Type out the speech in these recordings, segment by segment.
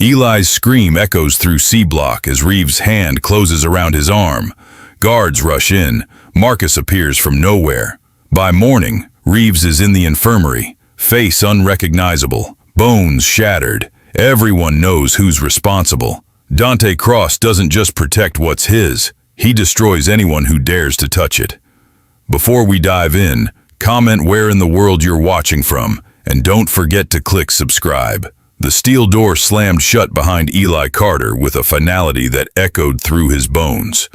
Eli's scream echoes through C-Block as Reeves' hand closes around his arm. Guards rush in. Marcus appears from nowhere. By morning, Reeves is in the infirmary, face unrecognizable, bones shattered. Everyone knows who's responsible. Dante Cross doesn't just protect what's his, he destroys anyone who dares to touch it. Before we dive in, comment where in the world you're watching from, and don't forget to click subscribe. The steel door slammed shut behind Eli Carter with a finality that echoed through his bones.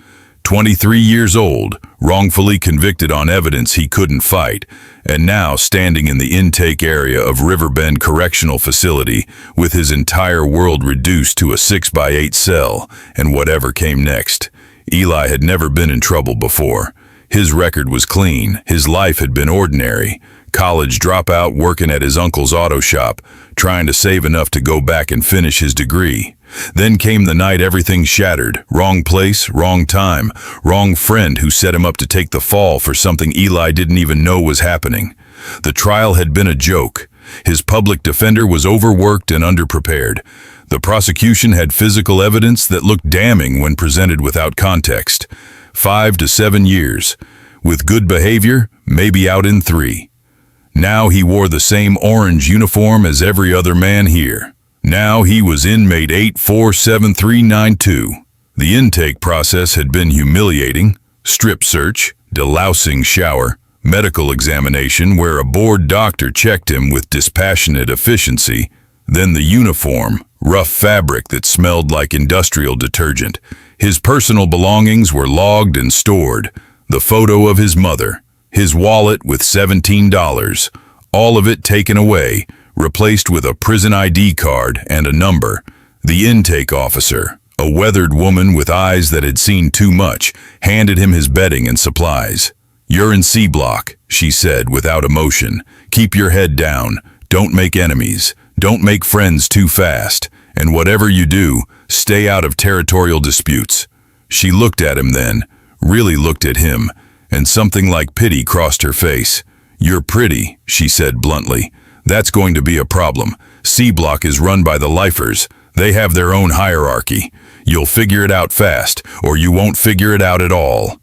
23 years old, wrongfully convicted on evidence he couldn't fight, and now standing in the intake area of Riverbend Correctional Facility with his entire world reduced to a 6x8 cell and whatever came next. Eli had never been in trouble before. His record was clean, his life had been ordinary. College dropout working at his uncle's auto shop, trying to save enough to go back and finish his degree. Then came the night everything shattered. Wrong place, wrong time, wrong friend who set him up to take the fall for something Eli didn't even know was happening. The trial had been a joke. His public defender was overworked and underprepared. The prosecution had physical evidence that looked damning when presented without context. 5 to 7 years. With good behavior, maybe out in 3. Now he wore the same orange uniform as every other man here. Now he was inmate 847392. The intake process had been humiliating. Strip search, delousing shower, medical examination where a bored doctor checked him with dispassionate efficiency. Then the uniform, rough fabric that smelled like industrial detergent. His personal belongings were logged and stored. The photo of his mother. His wallet with $17, all of it taken away, replaced with a prison ID card and a number. The intake officer, a weathered woman with eyes that had seen too much, handed him his bedding and supplies. "You're in C-Block," she said without emotion. "Keep your head down. Don't make enemies. Don't make friends too fast. And whatever you do, stay out of territorial disputes." She looked at him then, really looked at him, and something like pity crossed her face. "You're pretty," she said bluntly. "That's going to be a problem. C-Block is run by the lifers. They have their own hierarchy. You'll figure it out fast, or you won't figure it out at all."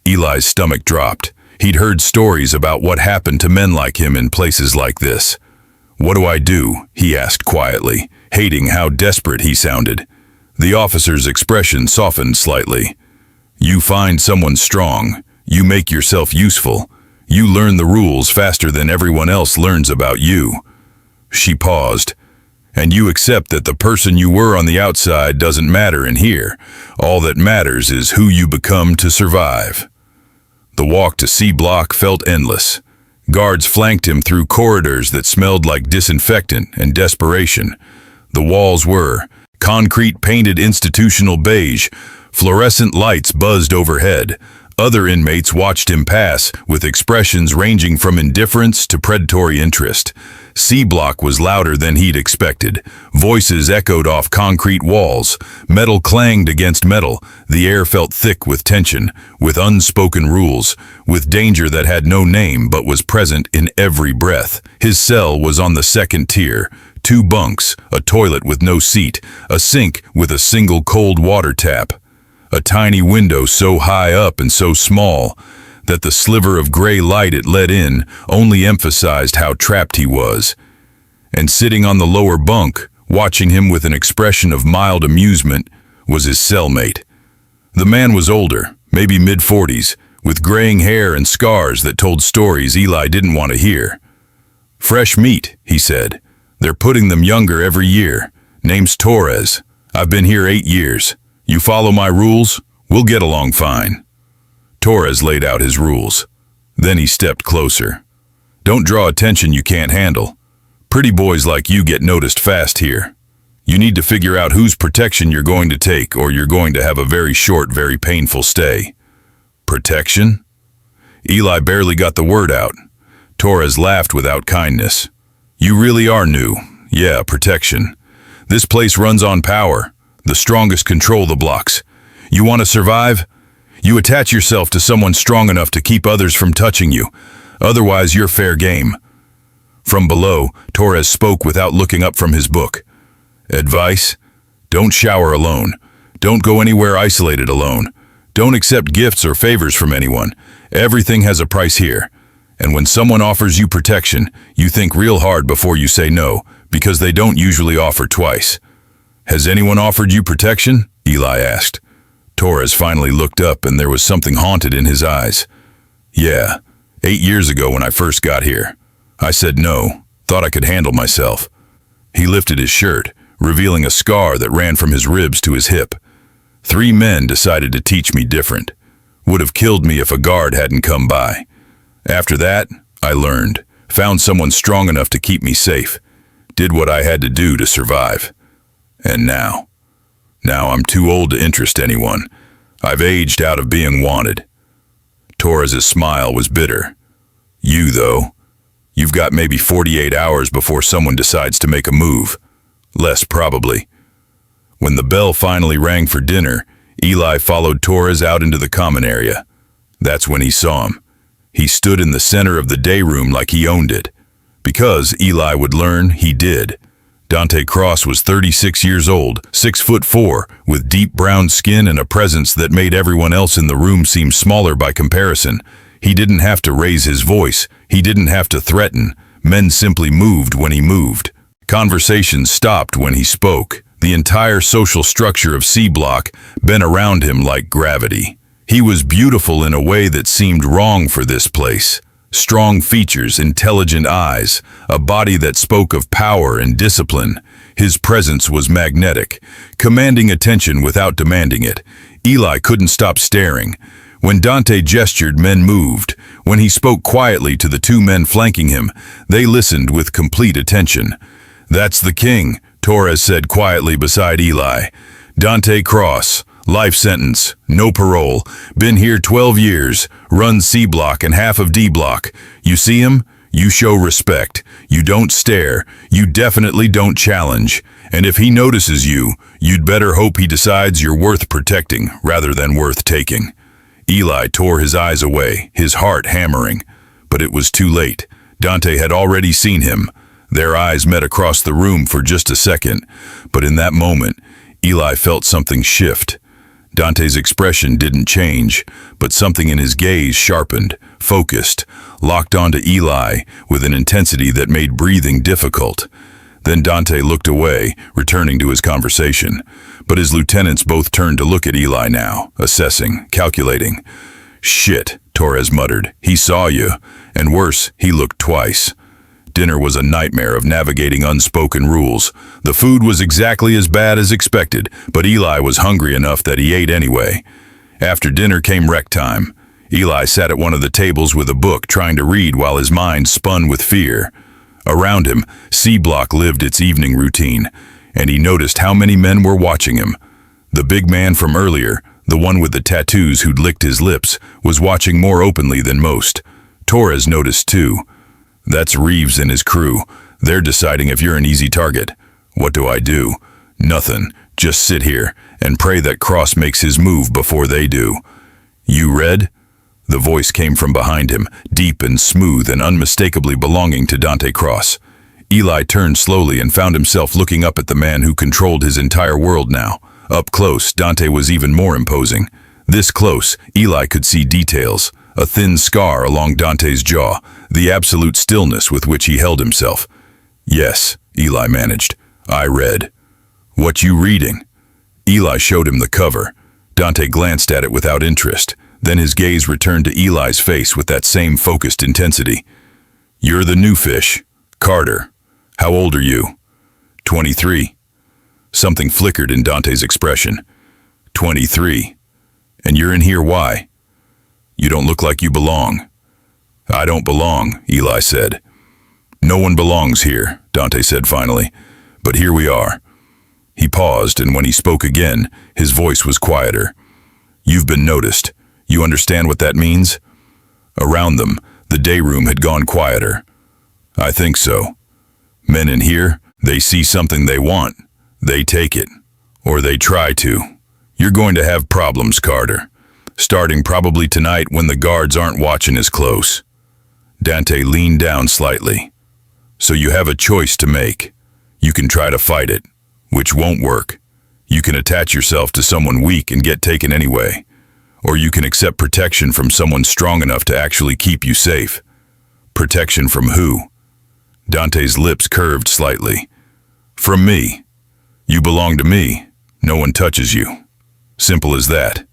Eli's stomach dropped. He'd heard stories about what happened to men like him in places like this. "What do I do?" he asked quietly, hating how desperate he sounded. The officer's expression softened slightly. "You find someone strong. You make yourself useful. You learn the rules faster than everyone else learns about you." She paused. "And you accept that the person you were on the outside doesn't matter in here. All that matters is who you become to survive." The walk to C-Block felt endless. Guards flanked him through corridors that smelled like disinfectant and desperation. The walls were concrete painted institutional beige. Fluorescent lights buzzed overhead. Other inmates watched him pass, with expressions ranging from indifference to predatory interest. C-Block was louder than he'd expected. Voices echoed off concrete walls. Metal clanged against metal. The air felt thick with tension, with unspoken rules, with danger that had no name but was present in every breath. His cell was on the second tier. 2 bunks, a toilet with no seat, a sink with a single cold water tap. A tiny window so high up and so small that the sliver of gray light it let in only emphasized how trapped he was. And sitting on the lower bunk, watching him with an expression of mild amusement, was his cellmate. The man was older, maybe mid-40s, with graying hair and scars that told stories Eli didn't want to hear. "Fresh meat," he said. "They're putting them younger every year. Name's Torres. I've been here 8 years. You follow my rules, we'll get along fine." Torres laid out his rules. Then he stepped closer. "Don't draw attention you can't handle. Pretty boys like you get noticed fast here. You need to figure out whose protection you're going to take, or you're going to have a very short, very painful stay." "Protection?" Eli barely got the word out. Torres laughed without kindness. "You really are new. Yeah, protection. This place runs on power. The strongest control the blocks. You want to survive? You attach yourself to someone strong enough to keep others from touching you. Otherwise, you're fair game." From below, Torres spoke without looking up from his book. Advice? Don't shower alone. Don't go anywhere isolated alone. Don't accept gifts or favors from anyone. Everything has a price here. And when someone offers you protection, you think real hard before you say no, because they don't usually offer twice. Has anyone offered you protection? Eli asked. Torres finally looked up and there was something haunted in his eyes. Yeah, 8 years ago when I first got here. I said no, thought I could handle myself. He lifted his shirt, revealing a scar that ran from his ribs to his hip. 3 men decided to teach me different. Would have killed me if a guard hadn't come by. After that, I learned, found someone strong enough to keep me safe, did what I had to do to survive. And now I'm too old to interest anyone. I've aged out of being wanted. Torres's smile was bitter. You, though, you've got maybe 48 hours before someone decides to make a move. Less probably. When the bell finally rang for dinner, Eli followed Torres out into the common area. That's when he saw him. He stood in the center of the day room like he owned it. Because Eli would learn, he did. Dante Cross was 36 years old, 6'4", with deep brown skin and a presence that made everyone else in the room seem smaller by comparison. He didn't have to raise his voice. He didn't have to threaten. Men simply moved when he moved. Conversations stopped when he spoke. The entire social structure of C Block bent around him like gravity. He was beautiful in a way that seemed wrong for this place. Strong features, intelligent eyes, a body that spoke of power and discipline. His presence was magnetic, commanding attention without demanding it. Eli couldn't stop staring. When Dante gestured, men moved. When he spoke quietly to the 2 men flanking him, they listened with complete attention. That's the king, Torres said quietly beside Eli. Dante Cross. Life sentence, no parole, been here 12 years, runs C Block and half of D Block. You see him? You show respect. You don't stare. You definitely don't challenge. And if he notices you, you'd better hope he decides you're worth protecting rather than worth taking. Eli tore his eyes away, his heart hammering. But it was too late. Dante had already seen him. Their eyes met across the room for just a second. But in that moment, Eli felt something shift. Dante's expression didn't change, but something in his gaze sharpened, focused, locked onto Eli with an intensity that made breathing difficult. Then Dante looked away, returning to his conversation. But his lieutenants both turned to look at Eli now, assessing, calculating. Shit, Torres muttered. He saw you. And worse, he looked twice. Dinner was a nightmare of navigating unspoken rules. The food was exactly as bad as expected, but Eli was hungry enough that he ate anyway. After dinner came rec time. Eli sat at one of the tables with a book, trying to read while his mind spun with fear. Around him, C Block lived its evening routine, and he noticed how many men were watching him. The big man from earlier, the one with the tattoos who'd licked his lips, was watching more openly than most. Torres noticed too. That's Reeves and his crew. They're deciding if you're an easy target. What do I do? Nothing. Just sit here and pray that Cross makes his move before they do. You read? The voice came from behind him, deep and smooth and unmistakably belonging to Dante Cross. Eli turned slowly and found himself looking up at the man who controlled his entire world now. Up close, Dante was even more imposing. This close, Eli could see details. A thin scar along Dante's jaw, the absolute stillness with which he held himself. Yes, Eli managed. I read. What you reading? Eli showed him the cover. Dante glanced at it without interest. Then his gaze returned to Eli's face with that same focused intensity. You're the new fish. Carter. How old are you? 23. Something flickered in Dante's expression. 23. And you're in here why? You don't look like you belong. I don't belong, Eli said. No one belongs here, Dante said finally. But here we are. He paused, and when he spoke again, his voice was quieter. You've been noticed. You understand what that means? Around them, the day room had gone quieter. I think so. Men in here, they see something they want. They take it. Or they try to. You're going to have problems, Carter. Starting probably tonight when the guards aren't watching as close. Dante leaned down slightly. So you have a choice to make. You can try to fight it. which won't work. You can attach yourself to someone weak and get taken anyway. Or you can accept protection from someone strong enough to actually keep you safe. Protection from who? Dante's lips curved slightly. From me. You belong to me. No one touches you. Simple as that.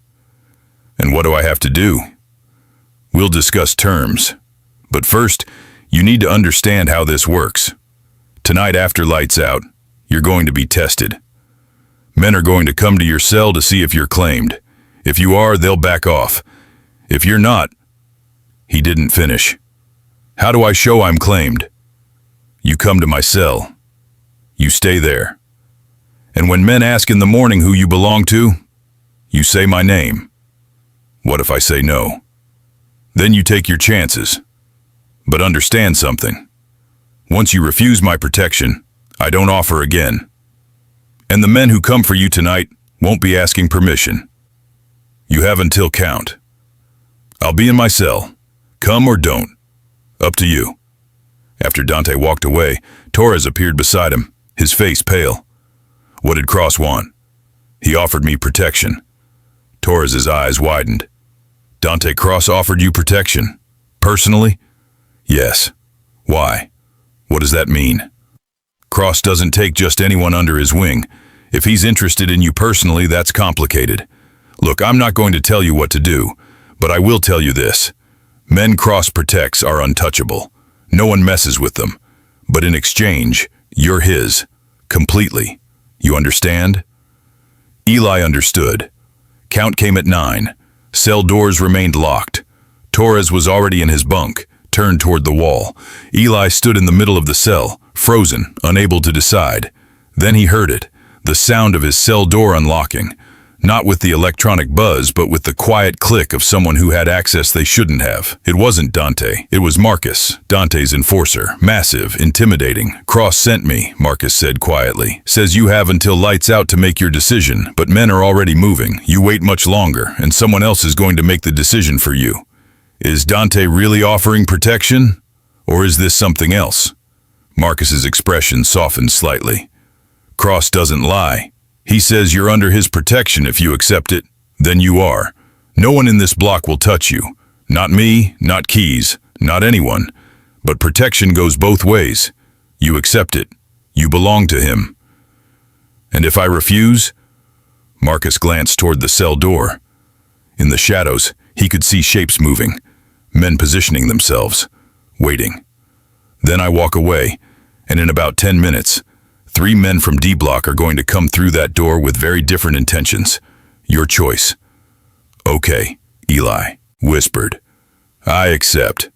And what do I have to do? We'll discuss terms. But first, you need to understand how this works. Tonight after lights out, you're going to be tested. Men are going to come to your cell to see if you're claimed. If you are, they'll back off. If you're not, he didn't finish. How do I show I'm claimed? You come to my cell. You stay there. And when men ask in the morning who you belong to, you say my name. What if I say no? Then you take your chances. But understand something. Once you refuse my protection, I don't offer again. And the men who come for you tonight won't be asking permission. You have until count. I'll be in my cell. Come or don't. Up to you. After Dante walked away, Torres appeared beside him, his face pale. What did Cross want? He offered me protection. Torres's eyes widened. Dante Cross offered you protection? Personally? Yes. Why? What does that mean? Cross doesn't take just anyone under his wing. If he's interested in you personally, that's complicated. Look, I'm not going to tell you what to do, but I will tell you this. Men Cross protects are untouchable. No one messes with them. But in exchange, you're his. Completely. You understand? Eli understood. Count came at 9. Cell doors remained locked. Torres was already in his bunk, turned toward the wall. Eli stood in the middle of the cell, frozen, unable to decide. Then he heard it, the sound of his cell door unlocking. Not with the electronic buzz, but with the quiet click of someone who had access they shouldn't have. It wasn't Dante. It was Marcus, Dante's enforcer. Massive, intimidating. Cross sent me, Marcus said quietly. Says you have until lights out to make your decision, but men are already moving. You wait much longer, and someone else is going to make the decision for you. Is Dante really offering protection? Or is this something else? Marcus's expression softened slightly. Cross doesn't lie. He says you're under his protection if you accept it. Then you are. No one in this block will touch you. Not me, not Keys, not anyone. But protection goes both ways. You accept it. You belong to him. And if I refuse? Marcus glanced toward the cell door. In the shadows, he could see shapes moving. Men positioning themselves. Waiting. Then I walk away, and in about 10 minutes, 3 men from D Block are going to come through that door with very different intentions. Your choice. Okay, Eli whispered. I accept.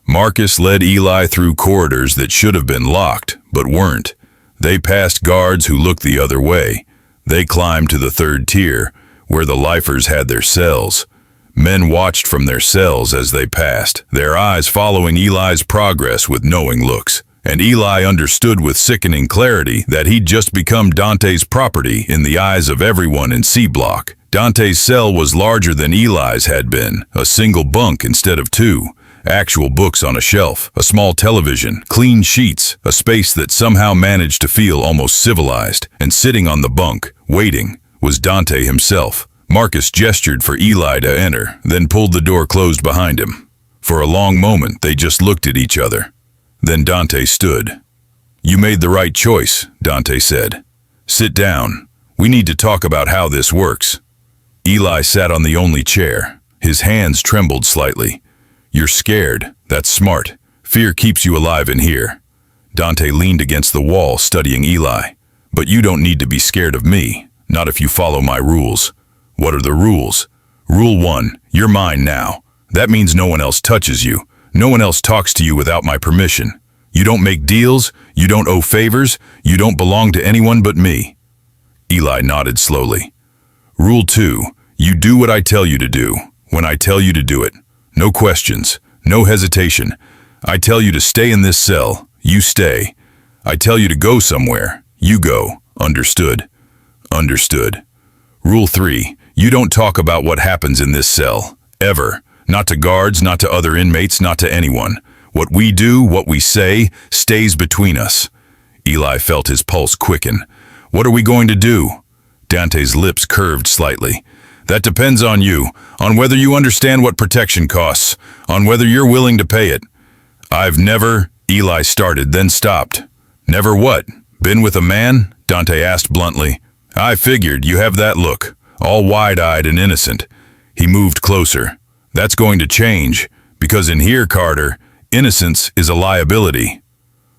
Marcus led Eli through corridors that should have been locked, but weren't. They passed guards who looked the other way. They climbed to the 3rd tier, where the lifers had their cells. Men watched from their cells as they passed, their eyes following Eli's progress with knowing looks. And Eli understood with sickening clarity that he'd just become Dante's property in the eyes of everyone in C Block. Dante's cell was larger than Eli's had been, a single bunk instead of 2, actual books on a shelf, a small television, clean sheets, a space that somehow managed to feel almost civilized. And sitting on the bunk, waiting, was Dante himself. Marcus gestured for Eli to enter, then pulled the door closed behind him. For a long moment, they just looked at each other. Then Dante stood. You made the right choice, Dante said. Sit down. We need to talk about how this works. Eli sat on the only chair. His hands trembled slightly. You're scared. That's smart. Fear keeps you alive in here. Dante leaned against the wall, studying Eli. But you don't need to be scared of me, not if you follow my rules. What are the rules? Rule 1, you're mine now. That means no one else touches you. No one else talks to you without my permission. You don't make deals, you don't owe favors, you don't belong to anyone but me. Eli nodded slowly. Rule 2, you do what I tell you to do, when I tell you to do it. No questions, no hesitation. I tell you to stay in this cell, you stay. I tell you to go somewhere, you go. Understood? Understood. Rule 3, you don't talk about what happens in this cell, ever. Not to guards, not to other inmates, not to anyone. What we do, what we say, stays between us. Eli felt his pulse quicken. What are we going to do? Dante's lips curved slightly. That depends on you, on whether you understand what protection costs, on whether you're willing to pay it. I've never, Eli started, then stopped. Never what? Been with a man? Dante asked bluntly. I figured, you have that look, all wide-eyed and innocent. He moved closer. That's going to change, because in here, Carter, innocence is a liability.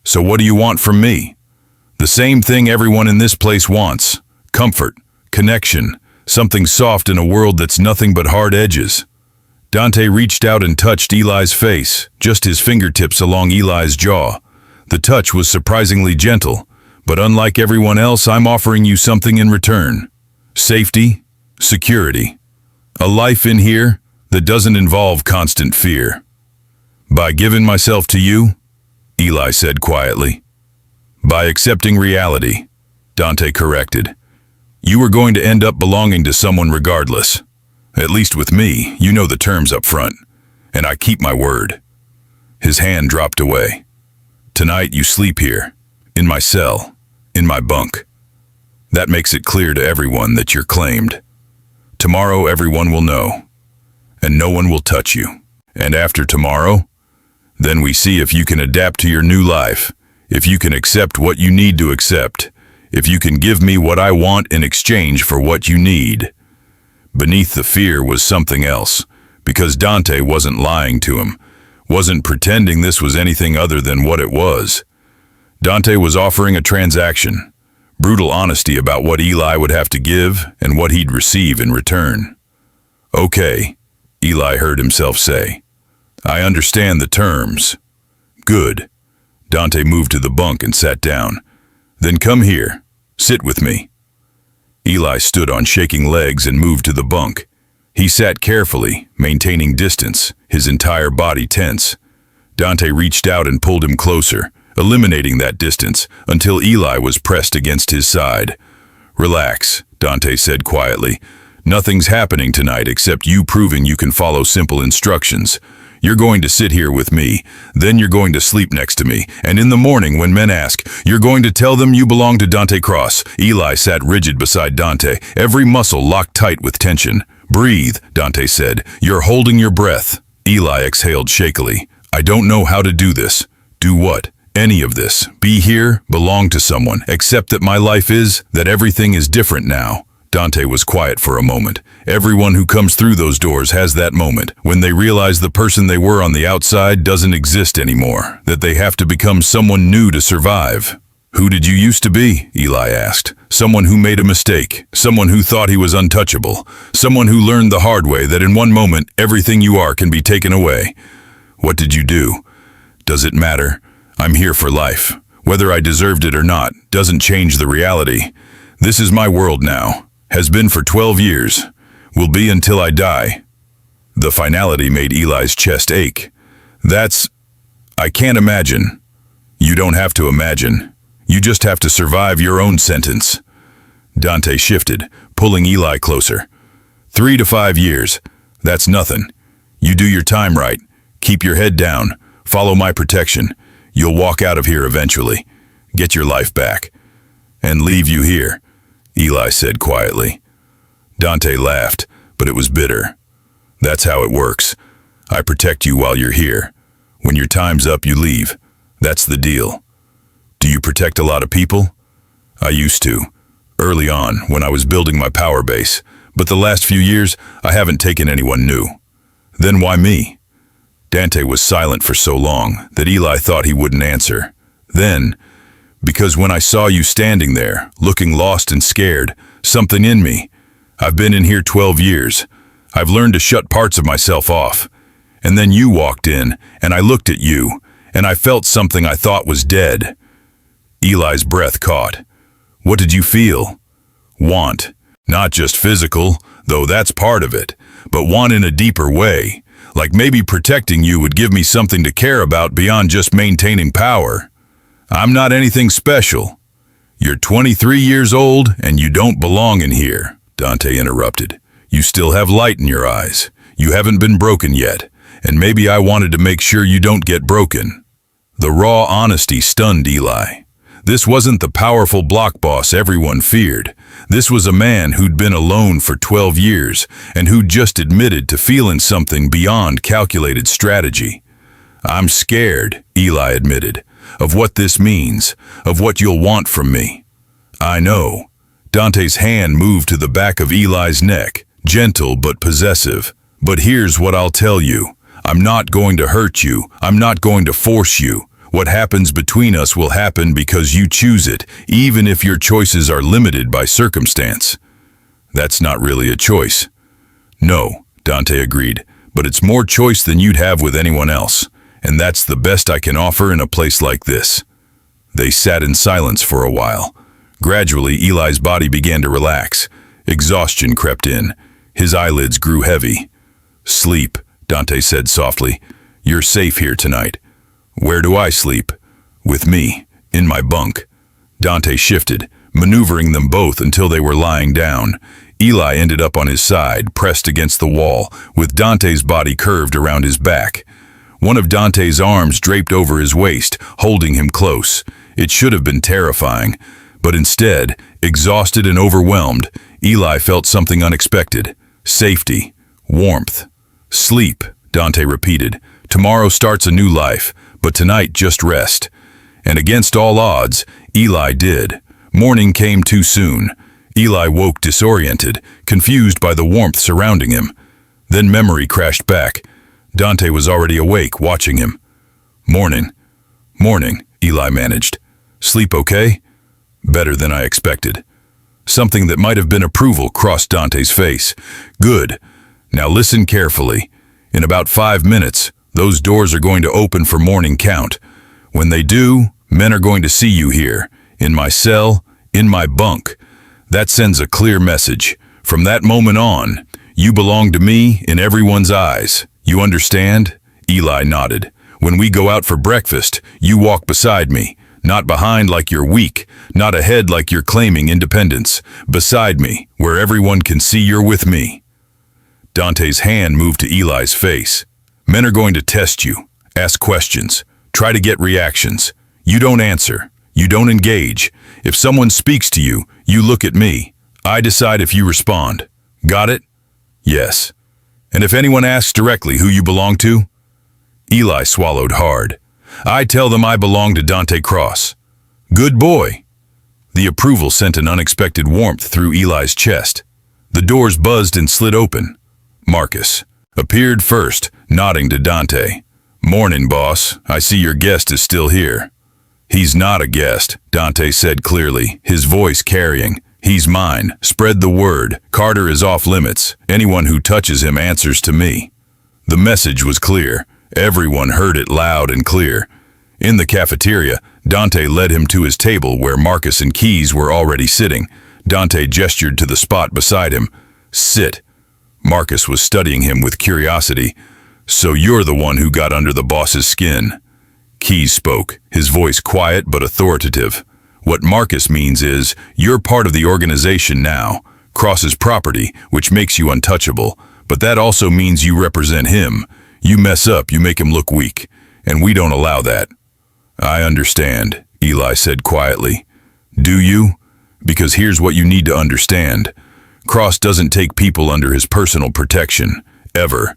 So what do you want from me? The same thing everyone in this place wants. Comfort, connection, something soft in a world that's nothing but hard edges. Dante reached out and touched Eli's face, just his fingertips along Eli's jaw. The touch was surprisingly gentle, but unlike everyone else, I'm offering you something in return. Safety, security, a life in here that doesn't involve constant fear. By giving myself to you, Eli said quietly. By accepting reality, Dante corrected. You were going to end up belonging to someone regardless. At least with me, you know the terms up front, and I keep my word. His hand dropped away. Tonight you sleep here, in my cell, in my bunk. That makes it clear to everyone that you're claimed. Tomorrow everyone will know, and no one will touch you. And after tomorrow, then we see if you can adapt to your new life, if you can accept what you need to accept, if you can give me what I want in exchange for what you need. Beneath the fear was something else, because Dante wasn't lying to him, wasn't pretending this was anything other than what it was. Dante was offering a transaction, brutal honesty about what Eli would have to give and what he'd receive in return. Okay, Eli heard himself say. I understand the terms. Good. Dante moved to the bunk and sat down. Then come here. Sit with me. Eli stood on shaking legs and moved to the bunk. He sat carefully, maintaining distance, his entire body tense. Dante reached out and pulled him closer, eliminating that distance until Eli was pressed against his side. Relax, Dante said quietly. Nothing's happening tonight except you proving you can follow simple instructions. You're going to sit here with me, then you're going to sleep next to me, and in the morning when men ask, you're going to tell them you belong to Dante Cross. Eli sat rigid beside Dante, every muscle locked tight with tension. Breathe, Dante said. You're holding your breath. Eli exhaled shakily. I don't know how to do this. Do what? Any of this. Be here, belong to someone, accept that my life is, that everything is different now. Dante was quiet for a moment. Everyone who comes through those doors has that moment, when they realize the person they were on the outside doesn't exist anymore, that they have to become someone new to survive. Who did you used to be? Eli asked. Someone who made a mistake, someone who thought he was untouchable, someone who learned the hard way that in one moment everything you are can be taken away. What did you do? Does it matter? I'm here for life. Whether I deserved it or not doesn't change the reality. This is my world now. Has been for 12 years. Will be until I die. The finality made Eli's chest ache. I can't imagine. You don't have to imagine. You just have to survive your own sentence. Dante shifted, pulling Eli closer. 3 to 5 years. That's nothing. You do your time right. Keep your head down. Follow my protection. You'll walk out of here eventually. Get your life back. And leave you here, Eli said quietly. Dante laughed, but it was bitter. That's how it works. I protect you while you're here. When your time's up, you leave. That's the deal. Do you protect a lot of people? I used to. Early on, when I was building my power base. But the last few years, I haven't taken anyone new. Then why me? Dante was silent for so long that Eli thought he wouldn't answer. Then, because when I saw you standing there, looking lost and scared, something in me. I've been in here 12 years. I've learned to shut parts of myself off. And then you walked in, and I looked at you, and I felt something I thought was dead. Eli's breath caught. What did you feel? Want. Not just physical, though that's part of it, but want in a deeper way. Like maybe protecting you would give me something to care about beyond just maintaining power. I'm not anything special. You're 23 years old and you don't belong in here, Dante interrupted. You still have light in your eyes. You haven't been broken yet, and maybe I wanted to make sure you don't get broken. The raw honesty stunned Eli. This wasn't the powerful block boss everyone feared. This was a man who'd been alone for 12 years and who'd just admitted to feeling something beyond calculated strategy. "I'm scared," Eli admitted, "of what this means, of what you'll want from me." "I know." Dante's hand moved to the back of Eli's neck, gentle but possessive. "But here's what I'll tell you. I'm not going to hurt you. I'm not going to force you. What happens between us will happen because you choose it, even if your choices are limited by circumstance." "That's not really a choice." "No," Dante agreed, "but it's more choice than you'd have with anyone else, and that's the best I can offer in a place like this." They sat in silence for a while. Gradually, Eli's body began to relax. Exhaustion crept in. His eyelids grew heavy. "Sleep," Dante said softly. "You're safe here tonight." "Where do I sleep?" "With me, in my bunk." Dante shifted, maneuvering them both until they were lying down. Eli ended up on his side, pressed against the wall, with Dante's body curved around his back. One of Dante's arms draped over his waist, holding him close. It should have been terrifying, but instead, exhausted and overwhelmed, Eli felt something unexpected. Safety. Warmth. "Sleep," Dante repeated. "Tomorrow starts a new life, but tonight just rest." And against all odds, Eli did. Morning came too soon. Eli woke disoriented, confused by the warmth surrounding him. Then memory crashed back. Dante was already awake, watching him. "Morning. Morning," Eli managed. "Sleep okay?" "Better than I expected." Something that might have been approval crossed Dante's face. "Good. Now listen carefully. In about 5 minutes, those doors are going to open for morning count. When they do, men are going to see you here, in my cell, in my bunk. That sends a clear message. From that moment on, you belong to me in everyone's eyes. You understand?" Eli nodded. "When we go out for breakfast, you walk beside me. Not behind like you're weak, not ahead like you're claiming independence. Beside me, where everyone can see you're with me." Dante's hand moved to Eli's face. "Men are going to test you, ask questions, try to get reactions. You don't answer. You don't engage. If someone speaks to you, you look at me. I decide if you respond. Got it?" "Yes." "And if anyone asks directly who you belong to?" Eli swallowed hard. "I tell them I belong to Dante Cross." "Good boy." The approval sent an unexpected warmth through Eli's chest. The doors buzzed and slid open. Marcus appeared first, nodding to Dante. "Morning, boss. I see your guest is still here." "He's not a guest," Dante said clearly, his voice carrying. "He's mine. Spread the word. Carter is off limits. Anyone who touches him answers to me." The message was clear. Everyone heard it loud and clear. In the cafeteria, Dante led him to his table where Marcus and Keys were already sitting. Dante gestured to the spot beside him. "Sit." Marcus was studying him with curiosity. "So you're the one who got under the boss's skin." Keys spoke, his voice quiet but authoritative. "What Marcus means is, you're part of the organization now. Cross's property, which makes you untouchable. But that also means you represent him. You mess up, you make him look weak. And we don't allow that." "I understand," Eli said quietly. "Do you? Because here's what you need to understand. Cross doesn't take people under his personal protection. Ever.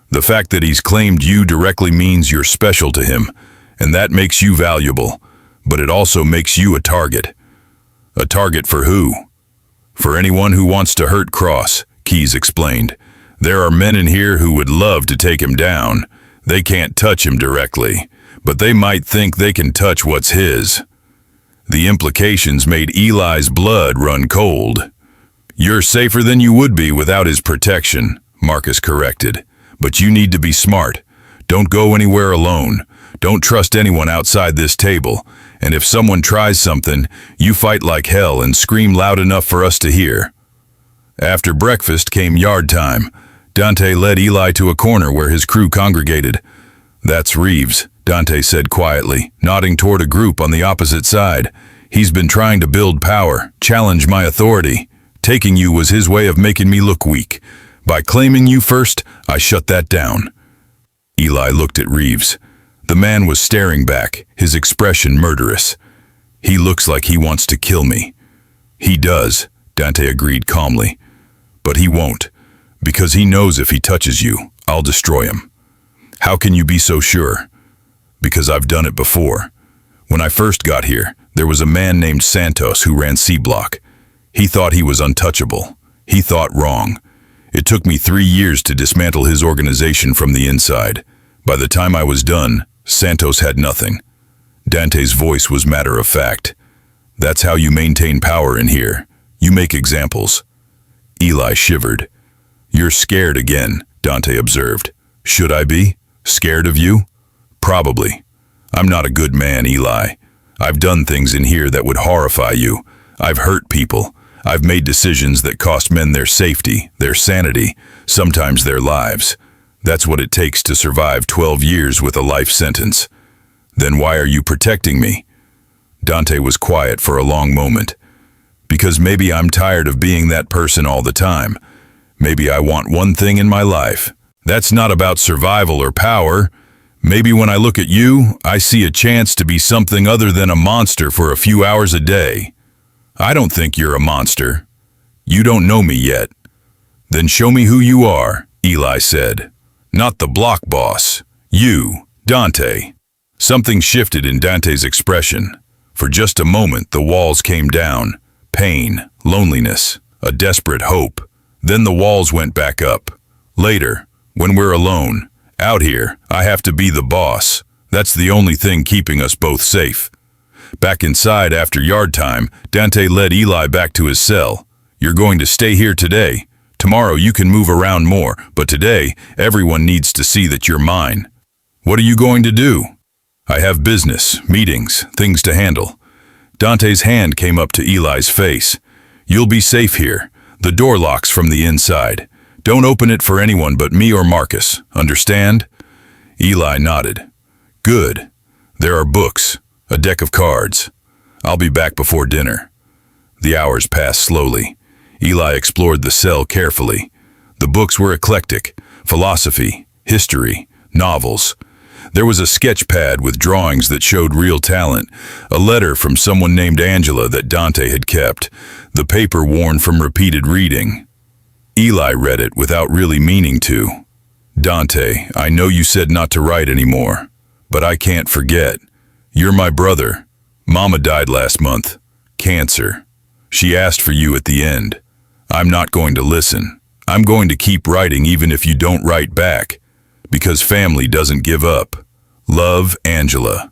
The fact that he's claimed you directly means you're special to him. And that makes you valuable. But it also makes you a target." "A target for who?" "For anyone who wants to hurt Cross," Keys explained. "There are men in here who would love to take him down. They can't touch him directly, but they might think they can touch what's his." The implications made Eli's blood run cold. "You're safer than you would be without his protection," Marcus corrected. "But you need to be smart. Don't go anywhere alone. Don't trust anyone outside this table. And if someone tries something, you fight like hell and scream loud enough for us to hear." After breakfast came yard time. Dante led Eli to a corner where his crew congregated. "That's Reeves," Dante said quietly, nodding toward a group on the opposite side. "He's been trying to build power, challenge my authority. Taking you was his way of making me look weak. By claiming you first, I shut that down." Eli looked at Reeves. The man was staring back, his expression murderous. He looks like he wants to kill me. He does, Dante agreed calmly. But he won't, because he knows if he touches you, I'll destroy him. How can you be so sure? Because I've done it before. When I first got here, there was a man named Santos who ran C-Block. He thought he was untouchable. He thought wrong. It took me 3 years to dismantle his organization from the inside. By the time I was done, Santos had nothing. Dante's voice was matter of fact. That's how you maintain power in here. You make examples. Eli shivered. You're scared again, Dante observed. Should I be? Scared of you? Probably. I'm not a good man, Eli. I've done things in here that would horrify you. I've hurt people. I've made decisions that cost men their safety, their sanity, sometimes their lives. That's what it takes to survive 12 years with a life sentence. Then why are you protecting me? Dante was quiet for a long moment. Because maybe I'm tired of being that person all the time. Maybe I want one thing in my life. That's not about survival or power. Maybe when I look at you, I see a chance to be something other than a monster for a few hours a day. I don't think you're a monster. You don't know me yet. Then show me who you are, Eli said. Not the block boss. You, Dante. Something shifted in Dante's expression. For just a moment, the walls came down. Pain, loneliness, a desperate hope. Then the walls went back up. Later, when we're alone, out here, I have to be the boss. That's the only thing keeping us both safe. Back inside after yard time, Dante led Eli back to his cell. You're going to stay here today. Tomorrow you can move around more, but today, everyone needs to see that you're mine. What are you going to do? I have business, meetings, things to handle. Dante's hand came up to Eli's face. You'll be safe here. The door locks from the inside. Don't open it for anyone but me or Marcus. Understand? Eli nodded. Good. There are books, a deck of cards. I'll be back before dinner. The hours passed slowly. Eli explored the cell carefully. The books were eclectic: philosophy, history, novels. There was a sketch pad with drawings that showed real talent, a letter from someone named Angela that Dante had kept, the paper worn from repeated reading. Eli read it without really meaning to. Dante, I know you said not to write anymore, but I can't forget. You're my brother. Mama died last month. Cancer. She asked for you at the end. I'm not going to listen. I'm going to keep writing even if you don't write back. Because family doesn't give up. Love, Angela.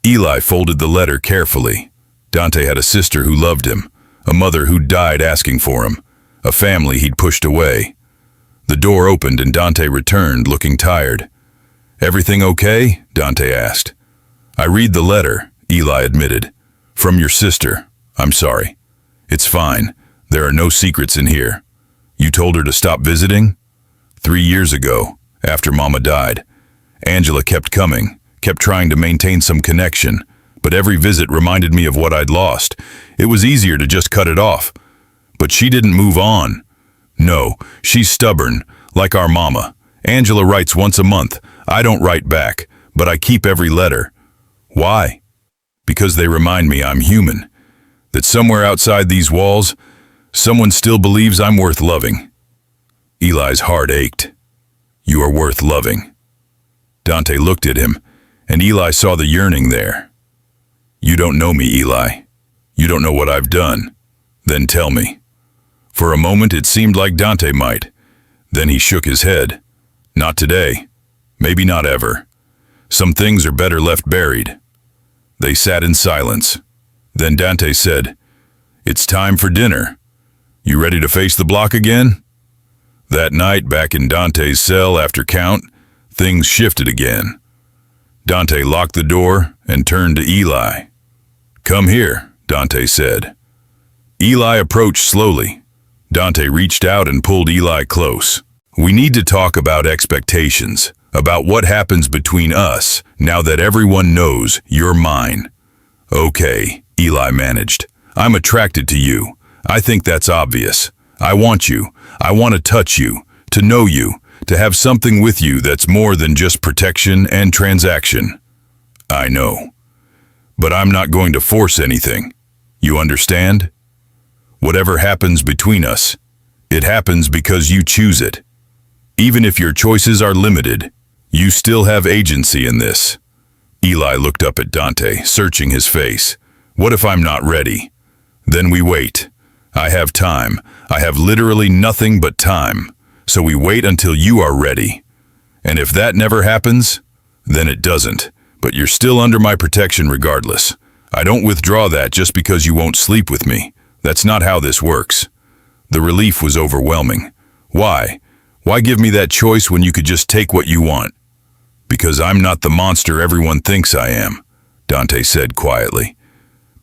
Eli folded the letter carefully. Dante had a sister who loved him, a mother who died asking for him, a family he'd pushed away. The door opened and Dante returned, looking tired. Everything okay? Dante asked. I read the letter, Eli admitted. From your sister. I'm sorry. It's fine. There are no secrets in here. You told her to stop visiting? 3 years ago, after Mama died. Angela kept coming, kept trying to maintain some connection, but every visit reminded me of what I'd lost. It was easier to just cut it off. But she didn't move on. No, she's stubborn, like our mama. Angela writes once a month. I don't write back, but I keep every letter. Why? Because they remind me I'm human. That somewhere outside these walls, someone still believes I'm worth loving. Eli's heart ached. You are worth loving. Dante looked at him, and Eli saw the yearning there. You don't know me, Eli. You don't know what I've done. Then tell me. For a moment it seemed like Dante might. Then he shook his head. Not today. Maybe not ever. Some things are better left buried. They sat in silence. Then Dante said, It's time for dinner. You ready to face the block again? That night, back in Dante's cell after count, things shifted again. Dante locked the door and turned to Eli. Come here, Dante said. Eli approached slowly. Dante reached out and pulled Eli close. We need to talk about expectations, about what happens between us now that everyone knows you're mine. Okay, Eli managed. I'm attracted to you. I think that's obvious. I want you. I want to touch you, to know you, to have something with you that's more than just protection and transaction. I know. But I'm not going to force anything. You understand? Whatever happens between us, it happens because you choose it. Even if your choices are limited, you still have agency in this. Eli looked up at Dante, searching his face. What if I'm not ready? Then we wait. I have time. I have literally nothing but time. So we wait until you are ready. And if that never happens, then it doesn't. But you're still under my protection regardless. I don't withdraw that just because you won't sleep with me. That's not how this works. The relief was overwhelming. Why? Why give me that choice when you could just take what you want? Because I'm not the monster everyone thinks I am, Dante said quietly.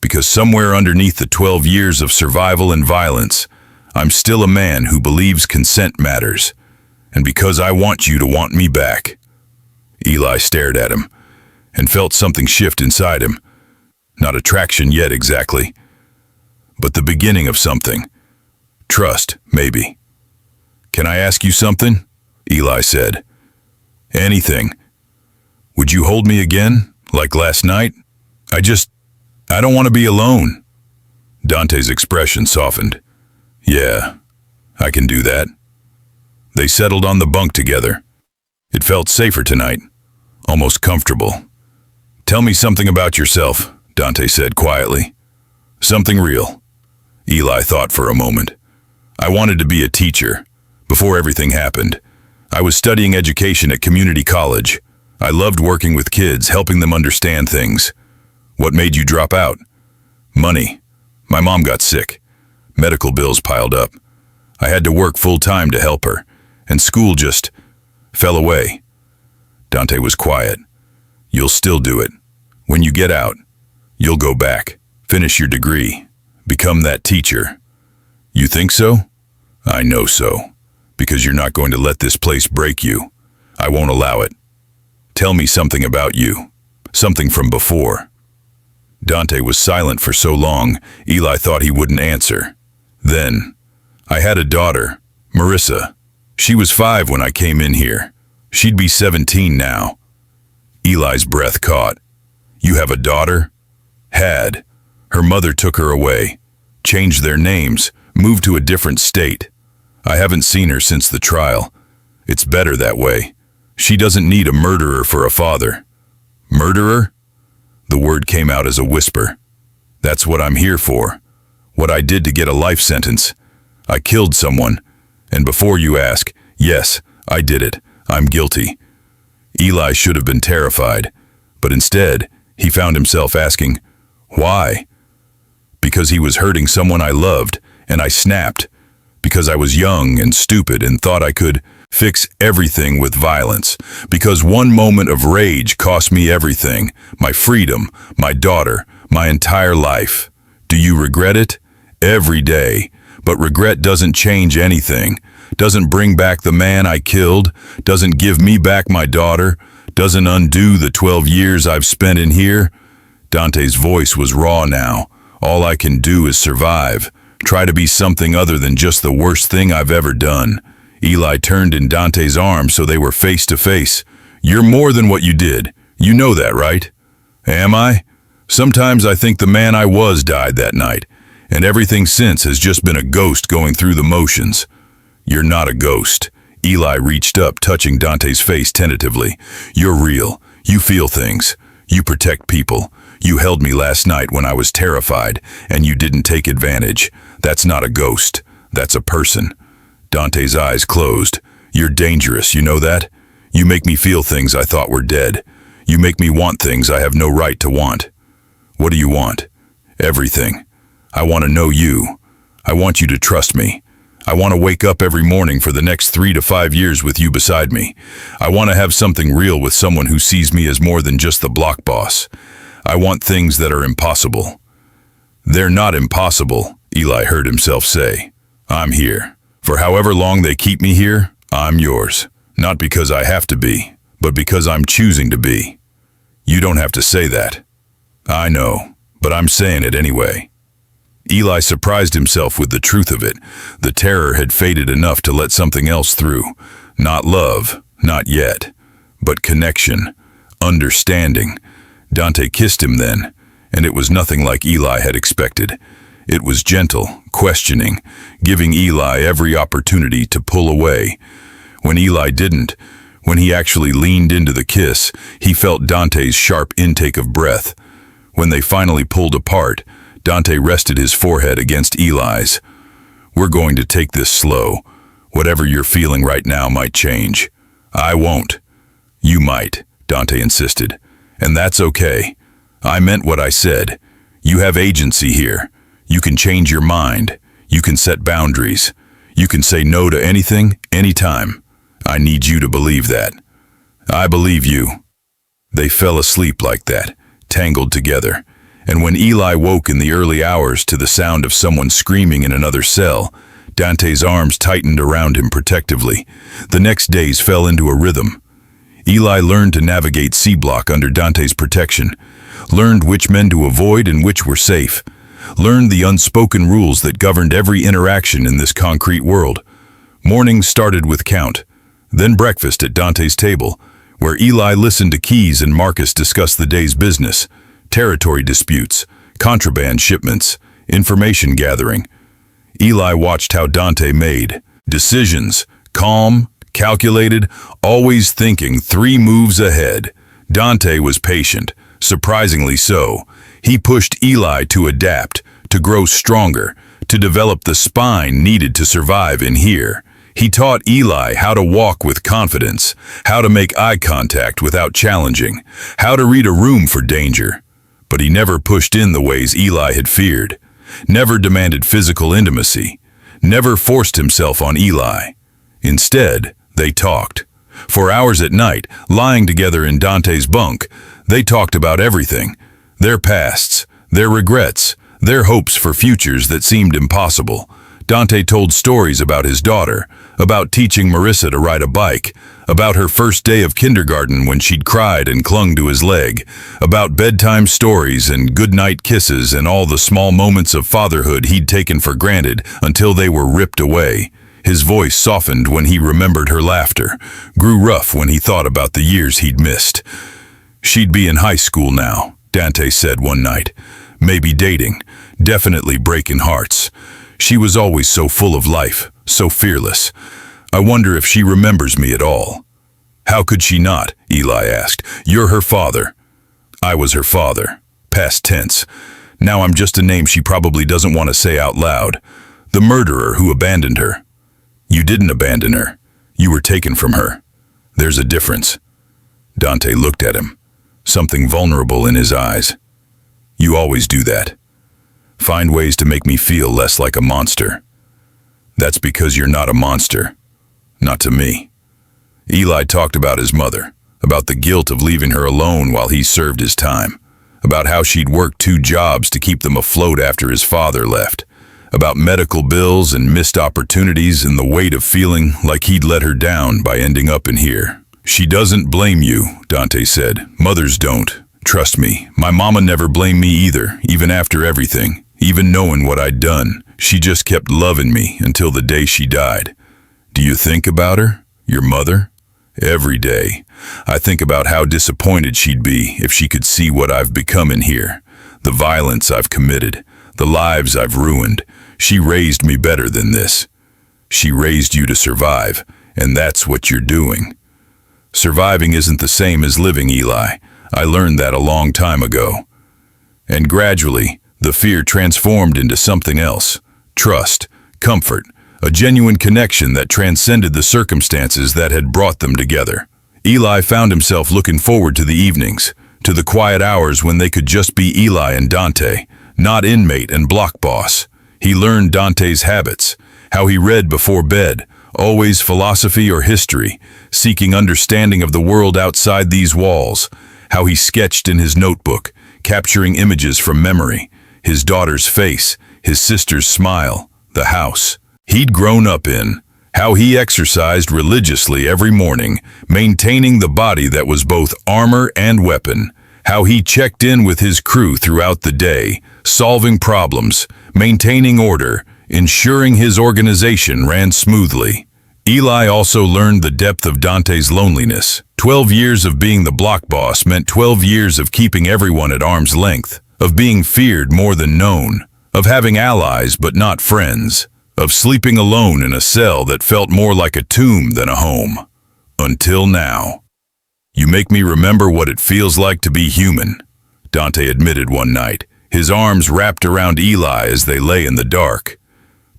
Because somewhere underneath the 12 years of survival and violence, I'm still a man who believes consent matters. And because I want you to want me back. Eli stared at him and felt something shift inside him. Not attraction yet exactly, but the beginning of something. Trust, maybe. Can I ask you something? Eli said. Anything. Would you hold me again, like last night? I don't want to be alone. Dante's expression softened. Yeah, I can do that. They settled on the bunk together. It felt safer tonight, almost comfortable. Tell me something about yourself, Dante said quietly. Something real. Eli thought for a moment. I wanted to be a teacher. Before everything happened, I was studying education at community college. I loved working with kids, helping them understand things. What made you drop out? Money. My mom got sick. Medical bills piled up. I had to work full-time to help her, and school just fell away. Dante was quiet. You'll still do it. When you get out, you'll go back, finish your degree, become that teacher. You think so? I know so. Because you're not going to let this place break you. I won't allow it. Tell me something about you. Something from before. Dante was silent for so long, Eli thought he wouldn't answer. Then, I had a daughter, Marissa. She was 5 when I came in here. She'd be 17 now. Eli's breath caught. You have a daughter? Had. Her mother took her away, changed their names, moved to a different state. I haven't seen her since the trial. It's better that way. She doesn't need a murderer for a father. Murderer? The word came out as a whisper. That's what I'm here for. What I did to get a life sentence. I killed someone. And before you ask, yes, I did it. I'm guilty. Eli should have been terrified. But instead, he found himself asking, why? Because he was hurting someone I loved, and I snapped. Because I was young and stupid and thought I could fix everything with violence. Because one moment of rage cost me everything. My freedom, my daughter, my entire life. Do you regret it? Every day. But regret doesn't change anything. Doesn't bring back the man I killed. Doesn't give me back my daughter. Doesn't undo the 12 years I've spent in here. Dante's voice was raw now. All I can do is survive. Try to be something other than just the worst thing I've ever done. Eli turned in Dante's arms so they were face to face. You're more than what you did. You know that, right? Am I? Sometimes I think the man I was died that night, and everything since has just been a ghost going through the motions. You're not a ghost. Eli reached up, touching Dante's face tentatively. You're real. You feel things. You protect people. You held me last night when I was terrified, and you didn't take advantage. That's not a ghost. That's a person. Dante's eyes closed. You're dangerous, you know that? You make me feel things I thought were dead. You make me want things I have no right to want. What do you want? Everything. I want to know you. I want you to trust me. I want to wake up every morning for the next 3 to 5 years with you beside me. I want to have something real with someone who sees me as more than just the block boss. I want things that are impossible. They're not impossible, Eli heard himself say. I'm here. For however long they keep me here, I'm yours. Not because I have to be, but because I'm choosing to be. You don't have to say that. I know, but I'm saying it anyway. Eli surprised himself with the truth of it. The terror had faded enough to let something else through. Not love, not yet, but connection, understanding. Dante kissed him then, and it was nothing like Eli had expected. It was gentle, questioning, giving Eli every opportunity to pull away. When Eli didn't, when he actually leaned into the kiss, he felt Dante's sharp intake of breath. When they finally pulled apart, Dante rested his forehead against Eli's. "We're going to take this slow. Whatever you're feeling right now might change. I won't." "You might," Dante insisted. "And that's okay. I meant what I said. You have agency here. You can change your mind. You can set boundaries. You can say no to anything, anytime. I need you to believe that." "I believe you." They fell asleep like that, tangled together. And when Eli woke in the early hours to the sound of someone screaming in another cell, Dante's arms tightened around him protectively. The next days fell into a rhythm. Eli learned to navigate C-Block under Dante's protection, learned which men to avoid and which were safe, learned the unspoken rules that governed every interaction in this concrete world. Mornings started with count, then breakfast at Dante's table, where Eli listened to Keys and Marcus discuss the day's business, territory disputes, contraband shipments, information gathering. Eli watched how Dante made decisions, calm, calculated, always thinking 3 moves ahead. Dante was patient, surprisingly so. He pushed Eli to adapt, to grow stronger, to develop the spine needed to survive in here. He taught Eli how to walk with confidence, how to make eye contact without challenging, how to read a room for danger. But he never pushed in the ways Eli had feared, never demanded physical intimacy, never forced himself on Eli. Instead, they talked. For hours at night, lying together in Dante's bunk, they talked about everything: their pasts, their regrets, their hopes for futures that seemed impossible. Dante told stories about his daughter, about teaching Marissa to ride a bike, about her first day of kindergarten when she'd cried and clung to his leg, about bedtime stories and goodnight kisses and all the small moments of fatherhood he'd taken for granted until they were ripped away. His voice softened when he remembered her laughter, grew rough when he thought about the years he'd missed. "She'd be in high school now," Dante said one night. "Maybe dating, definitely breaking hearts. She was always so full of life, so fearless. I wonder if she remembers me at all." "How could she not?" Eli asked. "You're her father." "I was her father. Past tense. Now I'm just a name she probably doesn't want to say out loud. The murderer who abandoned her." "You didn't abandon her. You were taken from her. There's a difference." Dante looked at him, something vulnerable in his eyes. "You always do that. Find ways to make me feel less like a monster. That's because you're not a monster. Not to me." Eli talked about his mother, about the guilt of leaving her alone while he served his time, about how she'd worked 2 jobs to keep them afloat after his father left, about medical bills and missed opportunities and the weight of feeling like he'd let her down by ending up in here. "She doesn't blame you," Dante said. "Mothers don't. Trust me, my mama never blamed me either, even after everything. Even knowing what I'd done, she just kept loving me until the day she died." "Do you think about her, your mother?" "Every day. I think about how disappointed she'd be if she could see what I've become in here, the violence I've committed, the lives I've ruined. She raised me better than this. She raised you to survive, and that's what you're doing." "Surviving isn't the same as living, Eli. I learned that a long time ago." And gradually, the fear transformed into something else: trust, comfort, a genuine connection that transcended the circumstances that had brought them together. Eli found himself looking forward to the evenings, to the quiet hours when they could just be Eli and Dante, not inmate and block boss. He learned Dante's habits, how he read before bed, always philosophy or history, seeking understanding of the world outside these walls, how he sketched in his notebook, capturing images from memory, his daughter's face, his sister's smile, the house he'd grown up in, how he exercised religiously every morning, maintaining the body that was both armor and weapon, how he checked in with his crew throughout the day, solving problems, maintaining order, ensuring his organization ran smoothly. Eli also learned the depth of Dante's loneliness. 12 years of being the block boss meant 12 years of keeping everyone at arm's length. of being feared more than known, of having allies but not friends, of sleeping alone in a cell that felt more like a tomb than a home. Until now. "You make me remember what it feels like to be human," Dante admitted one night, his arms wrapped around Eli as they lay in the dark.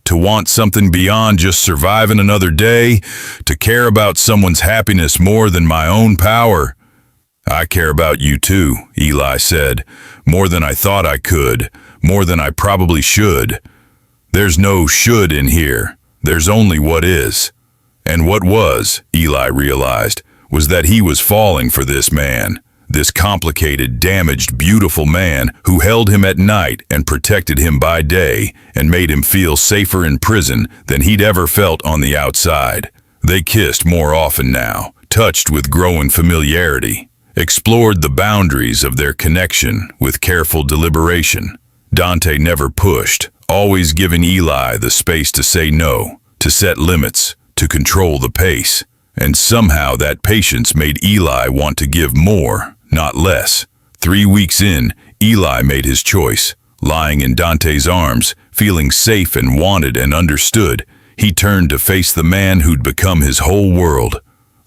"To want something beyond just surviving another day, to care about someone's happiness more than my own power." "I care about you too," Eli said, "more than I thought I could, more than I probably should. There's no should in here, there's only what is." And what was, Eli realized, was that he was falling for this man, this complicated, damaged, beautiful man who held him at night and protected him by day and made him feel safer in prison than he'd ever felt on the outside. They kissed more often now, touched with growing familiarity, explored the boundaries of their connection with careful deliberation. Dante never pushed, always giving Eli the space to say no, to set limits, to control the pace. And somehow that patience made Eli want to give more, not less. 3 weeks in, Eli made his choice. Lying in Dante's arms, feeling safe and wanted and understood, he turned to face the man who'd become his whole world.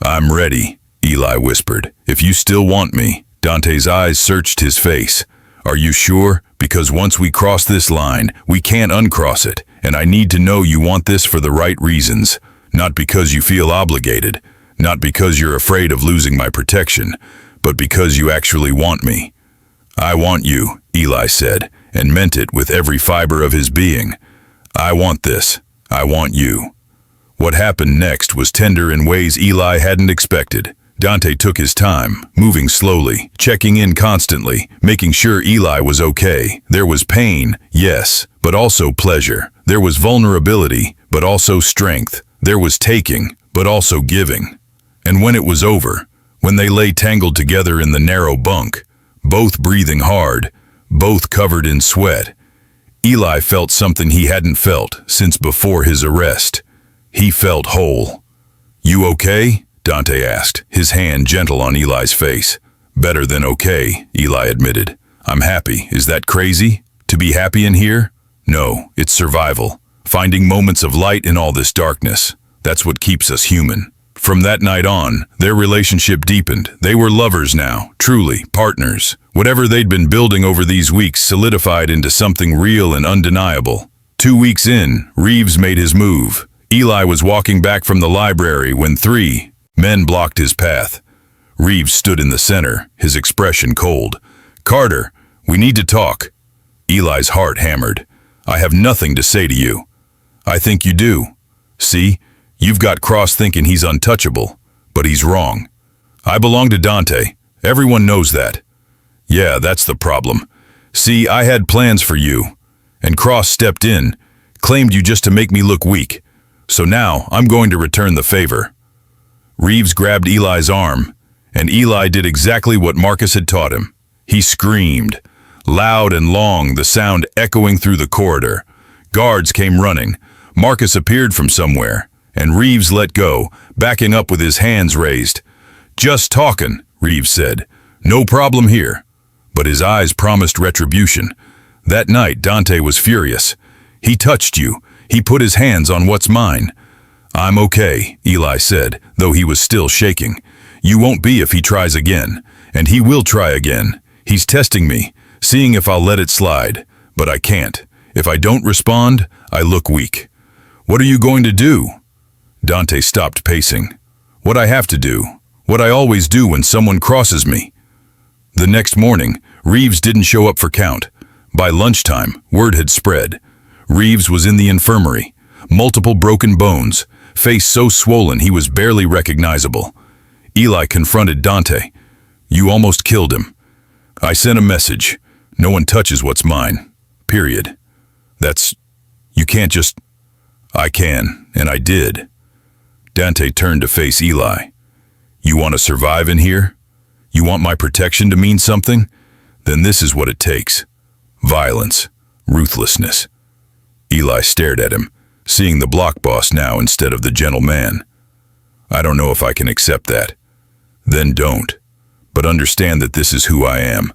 "I'm ready," Eli whispered. "If you still want me." Dante's eyes searched his face. "Are you sure? Because once we cross this line, we can't uncross it, and I need to know you want this for the right reasons. Not because you feel obligated, not because you're afraid of losing my protection, but because you actually want me." "I want you," Eli said, and meant it with every fiber of his being. "I want this. I want you." What happened next was tender in ways Eli hadn't expected. Dante took his time, moving slowly, checking in constantly, making sure Eli was okay. There was pain, yes, but also pleasure. There was vulnerability, but also strength. There was taking, but also giving. And when it was over, when they lay tangled together in the narrow bunk, both breathing hard, both covered in sweat, Eli felt something he hadn't felt since before his arrest. He felt whole. "You okay?" Dante asked, his hand gentle on Eli's face. "Better than okay," Eli admitted. "I'm happy. Is that crazy? To be happy in here? No, it's survival. Finding moments of light in all this darkness. That's what keeps us human." From that night on, their relationship deepened. They were lovers now, truly, partners. Whatever they'd been building over these weeks solidified into something real and undeniable. 2 weeks in, Reeves made his move. Eli was walking back from the library when 3 men blocked his path. Reeves stood in the center, his expression cold. "Carter, we need to talk." Eli's heart hammered. "I have nothing to say to you." "I think you do. See, you've got Cross thinking he's untouchable, but he's wrong. I belong to Dante. Everyone knows that." "Yeah, that's the problem. See, I had plans for you, and Cross stepped in, claimed you just to make me look weak. So now I'm going to return the favor." Reeves grabbed Eli's arm, and Eli did exactly what Marcus had taught him. He screamed, loud and long, the sound echoing through the corridor. Guards came running. Marcus appeared from somewhere, and Reeves let go, backing up with his hands raised. "Just talking," Reeves said. "No problem here." But his eyes promised retribution. That night, Dante was furious. "He touched you. He put his hands on what's mine." "I'm okay," Eli said, though he was still shaking. "You won't be if he tries again. And he will try again. He's testing me, seeing if I'll let it slide. But I can't. If I don't respond, I look weak." "What are you going to do?" Dante stopped pacing. "What I have to do. What I always do when someone crosses me." The next morning, Reeves didn't show up for count. By lunchtime, word had spread. Reeves was in the infirmary. Multiple broken bones, face so swollen he was barely recognizable. Eli confronted Dante. "You almost killed him." "I sent a message. No one touches what's mine. Period. You can't just..." "I can, and I did." Dante turned to face Eli. "You want to survive in here? You want my protection to mean something? Then this is what it takes. Violence. Ruthlessness." Eli stared at him, seeing the block boss now instead of the gentle man. "I don't know if I can accept that." "Then don't. But understand that this is who I am.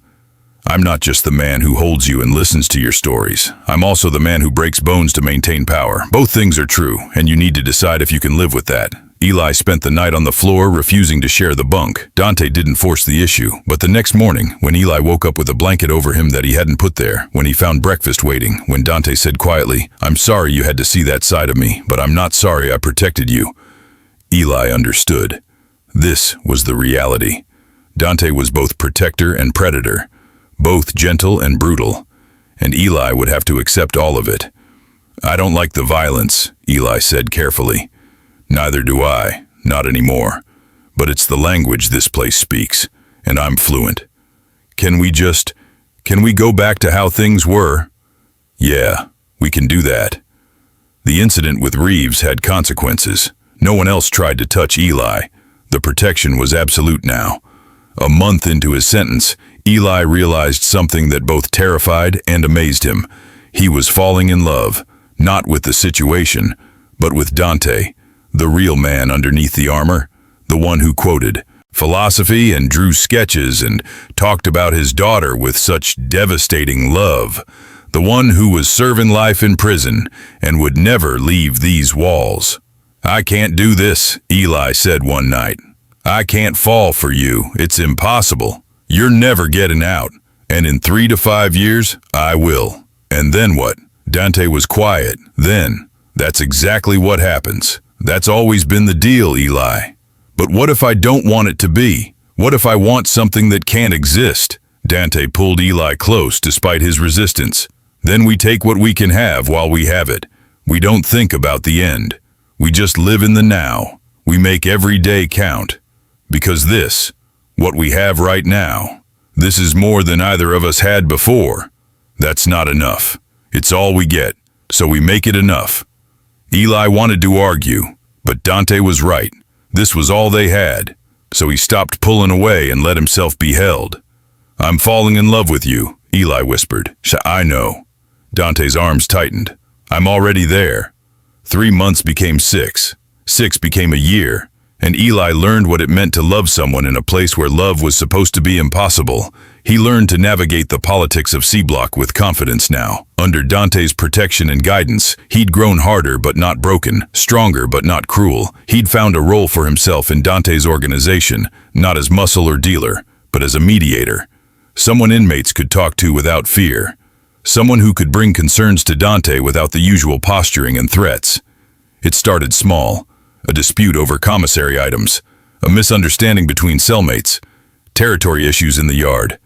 I'm not just the man who holds you and listens to your stories. I'm also the man who breaks bones to maintain power. Both things are true, and you need to decide if you can live with that. Eli spent the night on the floor, refusing to share the bunk. Dante didn't force the issue, but the next morning, when Eli woke up with a blanket over him that he hadn't put there, when he found breakfast waiting, when Dante said quietly, "I'm sorry you had to see that side of me, but I'm not sorry I protected you," Eli understood. This was the reality. Dante was both protector and predator, both gentle and brutal, and Eli would have to accept all of it. "I don't like the violence," Eli said carefully. "Neither do I, not anymore. But it's the language this place speaks, and I'm fluent. Can we go back to how things were?" "Yeah, we can do that." The incident with Reeves had consequences. No one else tried to touch Eli. The protection was absolute now. A month into his sentence, Eli realized something that both terrified and amazed him. He was falling in love, not with the situation, but with Dante, the real man underneath the armor, the one who quoted philosophy and drew sketches and talked about his daughter with such devastating love, the one who was serving life in prison and would never leave these walls. "I can't do this," Eli said one night. "I can't fall for you. It's impossible. You're never getting out. And in 3 to 5 years, I will." And then what? Dante was quiet. Then, that's exactly what happens. That's always been the deal, Eli. "But what if I don't want it to be? What if I want something that can't exist?" Dante pulled Eli close despite his resistance. "Then we take what we can have while we have it. We don't think about the end. We just live in the now. We make every day count. Because this, what we have right now, this is more than either of us had before. That's not enough. It's all we get, so we make it enough." Eli wanted to argue, but Dante was right. This was all they had, so he stopped pulling away and let himself be held. "I'm falling in love with you," Eli whispered. "I know." Dante's arms tightened. "I'm already there." 3 months became 6. 6 became a year. And Eli learned what it meant to love someone in a place where love was supposed to be impossible. He learned to navigate the politics of C-Block with confidence now. Under Dante's protection and guidance, he'd grown harder but not broken, stronger but not cruel. He'd found a role for himself in Dante's organization, not as muscle or dealer, but as a mediator. Someone inmates could talk to without fear. Someone who could bring concerns to Dante without the usual posturing and threats. It started small. A dispute over commissary items, a misunderstanding between cellmates, territory issues in the yard.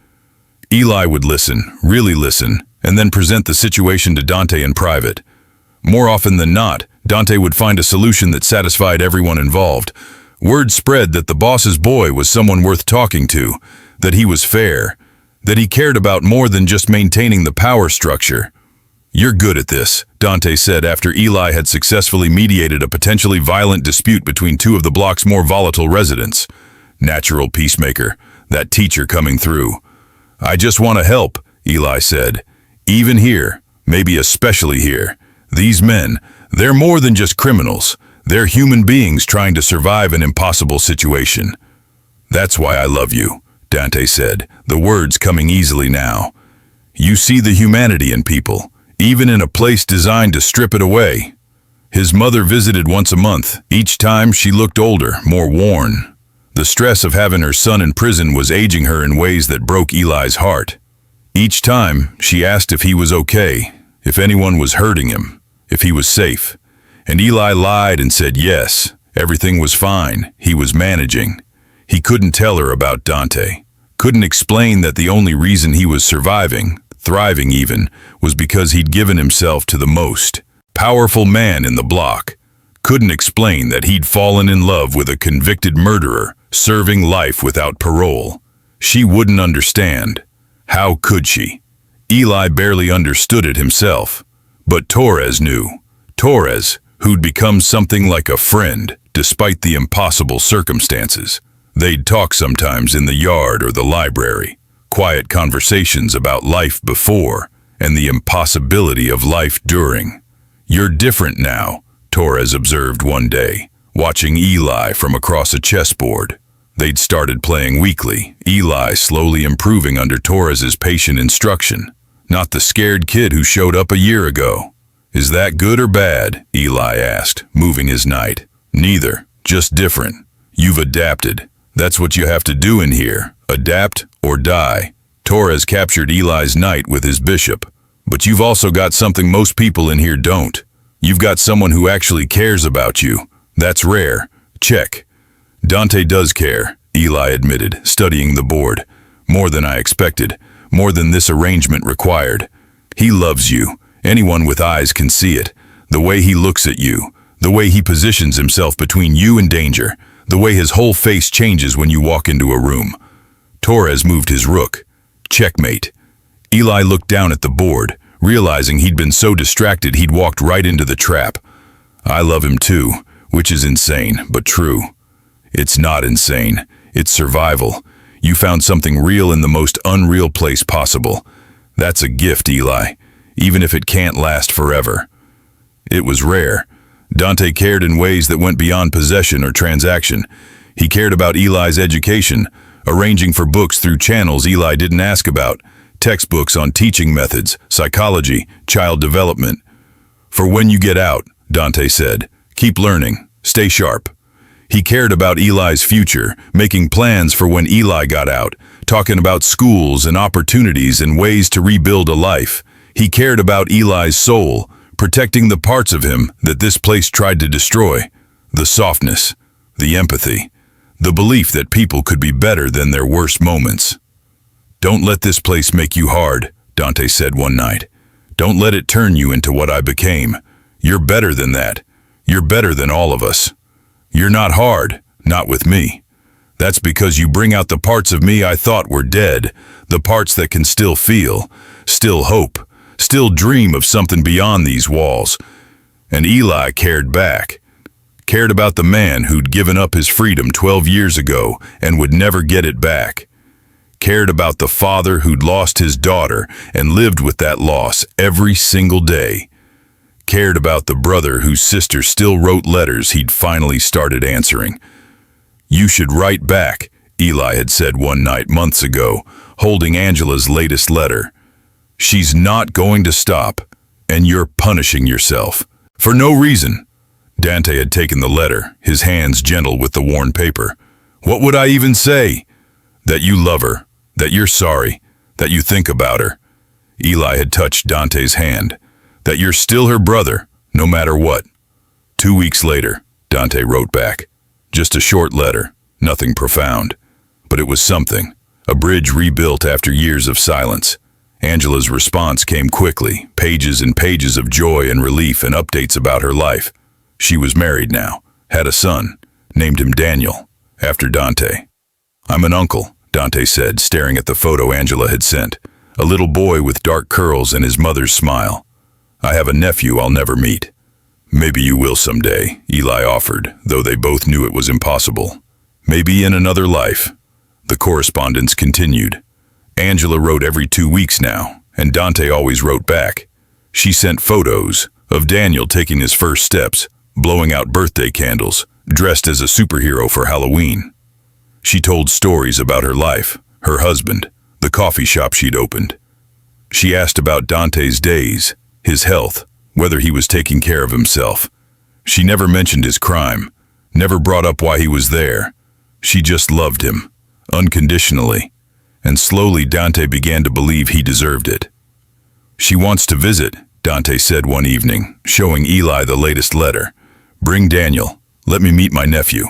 Eli would listen, really listen, and then present the situation to Dante in private. More often than not, Dante would find a solution that satisfied everyone involved. Word spread that the boss's boy was someone worth talking to, that he was fair, that he cared about more than just maintaining the power structure. "You're good at this," Dante said after Eli had successfully mediated a potentially violent dispute between 2 of the block's more volatile residents. Natural peacemaker, that teacher coming through. "I just want to help," Eli said. "Even here, maybe especially here. These men, they're more than just criminals. They're human beings trying to survive an impossible situation." "That's why I love you," Dante said, the words coming easily now. "You see the humanity in people, even in a place designed to strip it away." His mother visited once a month. Each time she looked older, more worn. The stress of having her son in prison was aging her in ways that broke Eli's heart. Each time she asked if he was okay, if anyone was hurting him, if he was safe. And Eli lied and said yes, everything was fine, he was managing. He couldn't tell her about Dante. Couldn't explain that the only reason he was surviving, thriving even, was because he'd given himself to the most powerful man in the block. Couldn't explain that he'd fallen in love with a convicted murderer, serving life without parole. She wouldn't understand. How could she? Eli barely understood it himself. But Torres knew. Torres, who'd become something like a friend, despite the impossible circumstances. They'd talk sometimes in the yard or the library. Quiet conversations about life before and the impossibility of life during. "You're different now," Torres observed one day, watching Eli from across a chessboard. They'd started playing weekly, Eli slowly improving under Torres's patient instruction. Not the scared kid who showed up a year ago. Is that good or bad? Eli asked, moving his knight. Neither, just different. You've adapted. That's what you have to do in here. Adapt or die. Torres captured Eli's knight with his bishop. But you've also got something most people in here don't. You've got someone who actually cares about you. That's rare. Check. Dante does care, Eli admitted, studying the board. More than I expected. More than this arrangement required. He loves you. Anyone with eyes can see it. The way he looks at you. The way he positions himself between you and danger. The way his whole face changes when you walk into a room. Torres moved his rook. Checkmate. Eli looked down at the board, realizing he'd been so distracted he'd walked right into the trap. I love him too, which is insane, but true. It's not insane. It's survival. You found something real in the most unreal place possible. That's a gift, Eli, even if it can't last forever. It was rare. Dante cared in ways that went beyond possession or transaction. He cared about Eli's education, arranging for books through channels Eli didn't ask about, textbooks on teaching methods, psychology, child development. For when you get out, Dante said, keep learning, stay sharp. He cared about Eli's future, making plans for when Eli got out, talking about schools and opportunities and ways to rebuild a life. He cared about Eli's soul, protecting the parts of him that this place tried to destroy. The softness, the empathy, the belief that people could be better than their worst moments. Don't let this place make you hard, Dante said one night. Don't let it turn you into what I became. You're better than that. You're better than all of us. You're not hard, not with me. That's because you bring out the parts of me I thought were dead, the parts that can still feel, still hope, still dream of something beyond these walls. And Eli cared back. Cared about the man who'd given up his freedom 12 years ago and would never get it back. Cared about the father who'd lost his daughter and lived with that loss every single day. Cared about the brother whose sister still wrote letters he'd finally started answering. You should write back, Eli had said one night months ago, holding Angela's latest letter. She's not going to stop, and you're punishing yourself. For no reason. Dante had taken the letter, his hands gentle with the worn paper. What would I even say? That you love her, that you're sorry, that you think about her. Eli had touched Dante's hand. That you're still her brother, no matter what. 2 weeks later, Dante wrote back. Just a short letter, nothing profound. But it was something, a bridge rebuilt after years of silence. Angela's response came quickly, pages and pages of joy and relief and updates about her life. She was married now, had a son, named him Daniel, after Dante. I'm an uncle, Dante said, staring at the photo Angela had sent. A little boy with dark curls and his mother's smile. I have a nephew I'll never meet. Maybe you will someday, Eli offered, though they both knew it was impossible. Maybe in another life. The correspondence continued. Angela wrote every 2 weeks now, and Dante always wrote back. She sent photos of Daniel taking his first steps, blowing out birthday candles, dressed as a superhero for Halloween. She told stories about her life, her husband, the coffee shop she'd opened. She asked about Dante's days, his health, whether he was taking care of himself. She never mentioned his crime, never brought up why he was there. She just loved him, unconditionally, and slowly Dante began to believe he deserved it. She wants to visit, Dante said one evening, showing Eli the latest letter. Bring Daniel, let me meet my nephew.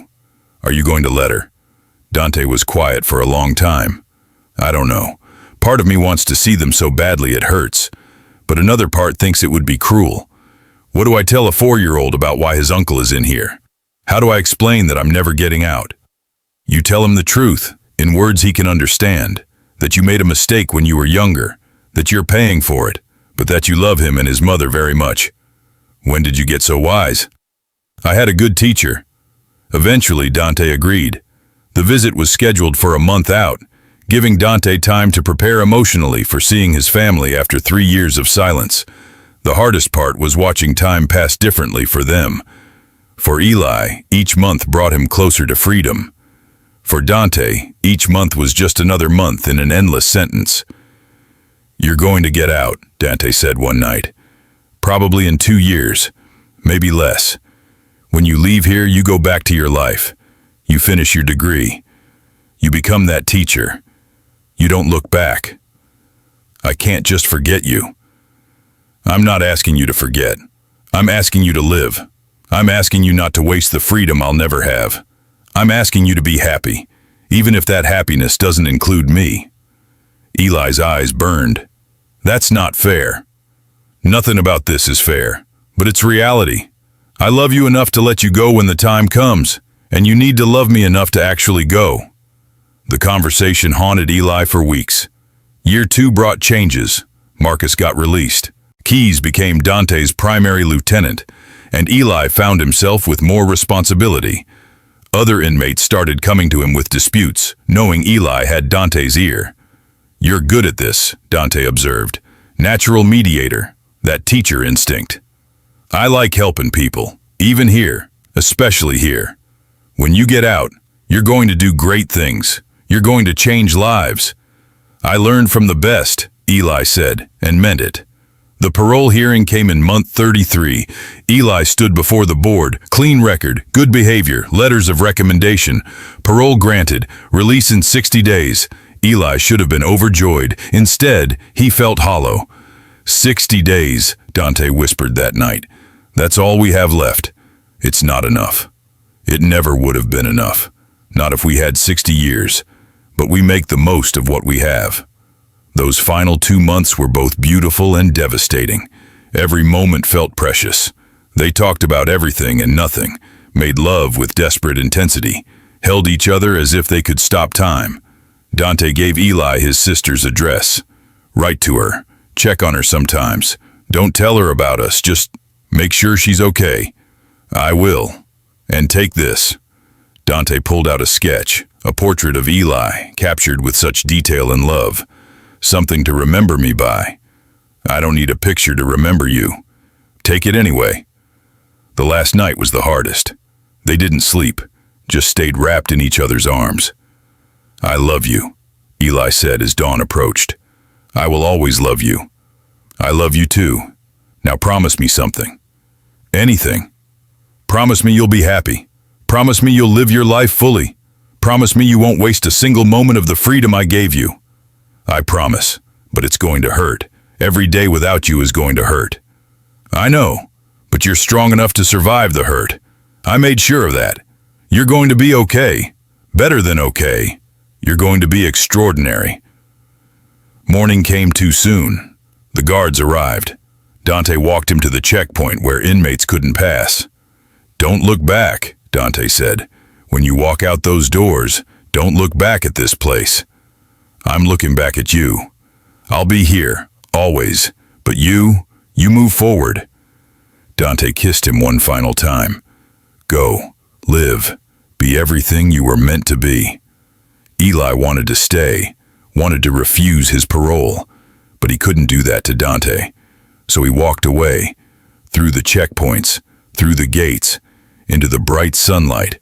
Are you going to let her? Dante was quiet for a long time. I don't know. Part of me wants to see them so badly it hurts. But another part thinks it would be cruel. What do I tell a 4-year-old about why his uncle is in here? How do I explain that I'm never getting out? You tell him the truth, in words he can understand, that you made a mistake when you were younger, that you're paying for it, but that you love him and his mother very much. When did you get so wise? I had a good teacher. Eventually, Dante agreed. The visit was scheduled for a month out, giving Dante time to prepare emotionally for seeing his family after 3 years of silence. The hardest part was watching time pass differently for them. For Eli, each month brought him closer to freedom. For Dante, each month was just another month in an endless sentence. "You're going to get out," Dante said one night. "Probably in 2 years, maybe less. When you leave here, you go back to your life. You finish your degree. You become that teacher. You don't look back. I can't just forget you." "I'm not asking you to forget. I'm asking you to live. I'm asking you not to waste the freedom I'll never have. I'm asking you to be happy, even if that happiness doesn't include me." Eli's eyes burned. "That's not fair." "Nothing about this is fair, but it's reality. I love you enough to let you go when the time comes, and you need to love me enough to actually go." The conversation haunted Eli for weeks. Year 2 brought changes. Marcus got released. Keyes became Dante's primary lieutenant, and Eli found himself with more responsibility. Other inmates started coming to him with disputes, knowing Eli had Dante's ear. "You're good at this," Dante observed. "Natural mediator, that teacher instinct. I like helping people, even here, especially here. When you get out, you're going to do great things. You're going to change lives." "I learned from the best," Eli said, and meant it. The parole hearing came in month 33. Eli stood before the board. Clean record, good behavior, letters of recommendation. Parole granted, release in 60 days. Eli should have been overjoyed. Instead, he felt hollow. 60 days, Dante whispered that night. "That's all we have left. It's not enough. It never would have been enough. Not if we had 60 years. But we make the most of what we have." Those final 2 months were both beautiful and devastating. Every moment felt precious. They talked about everything and nothing, made love with desperate intensity, held each other as if they could stop time. Dante gave Eli his sister's address. "Write to her. Check on her sometimes. Don't tell her about us, just make sure she's okay." "I will. And take this." Dante pulled out a sketch, a portrait of Eli, captured with such detail and love. "Something to remember me by. I don't need a picture to remember you. Take it anyway." The last night was the hardest. They didn't sleep, just stayed wrapped in each other's arms. "I love you," Eli said as dawn approached. "I will always love you." "I love you too. Now promise me something." "Anything. Promise me you'll be happy. Promise me you'll live your life fully. Promise me you won't waste a single moment of the freedom I gave you." "I promise, but it's going to hurt. Every day without you is going to hurt." "I know, but you're strong enough to survive the hurt. I made sure of that. You're going to be okay. Better than okay. You're going to be extraordinary." Morning came too soon. The guards arrived. Dante walked him to the checkpoint where inmates couldn't pass. "Don't look back," Dante said. "When you walk out those doors, don't look back at this place." "I'm looking back at you. I'll be here, always. But you move forward." Dante kissed him one final time. "Go, live, be everything you were meant to be." Eli wanted to stay, wanted to refuse his parole, but he couldn't do that to Dante. So he walked away, through the checkpoints, through the gates, into the bright sunlight,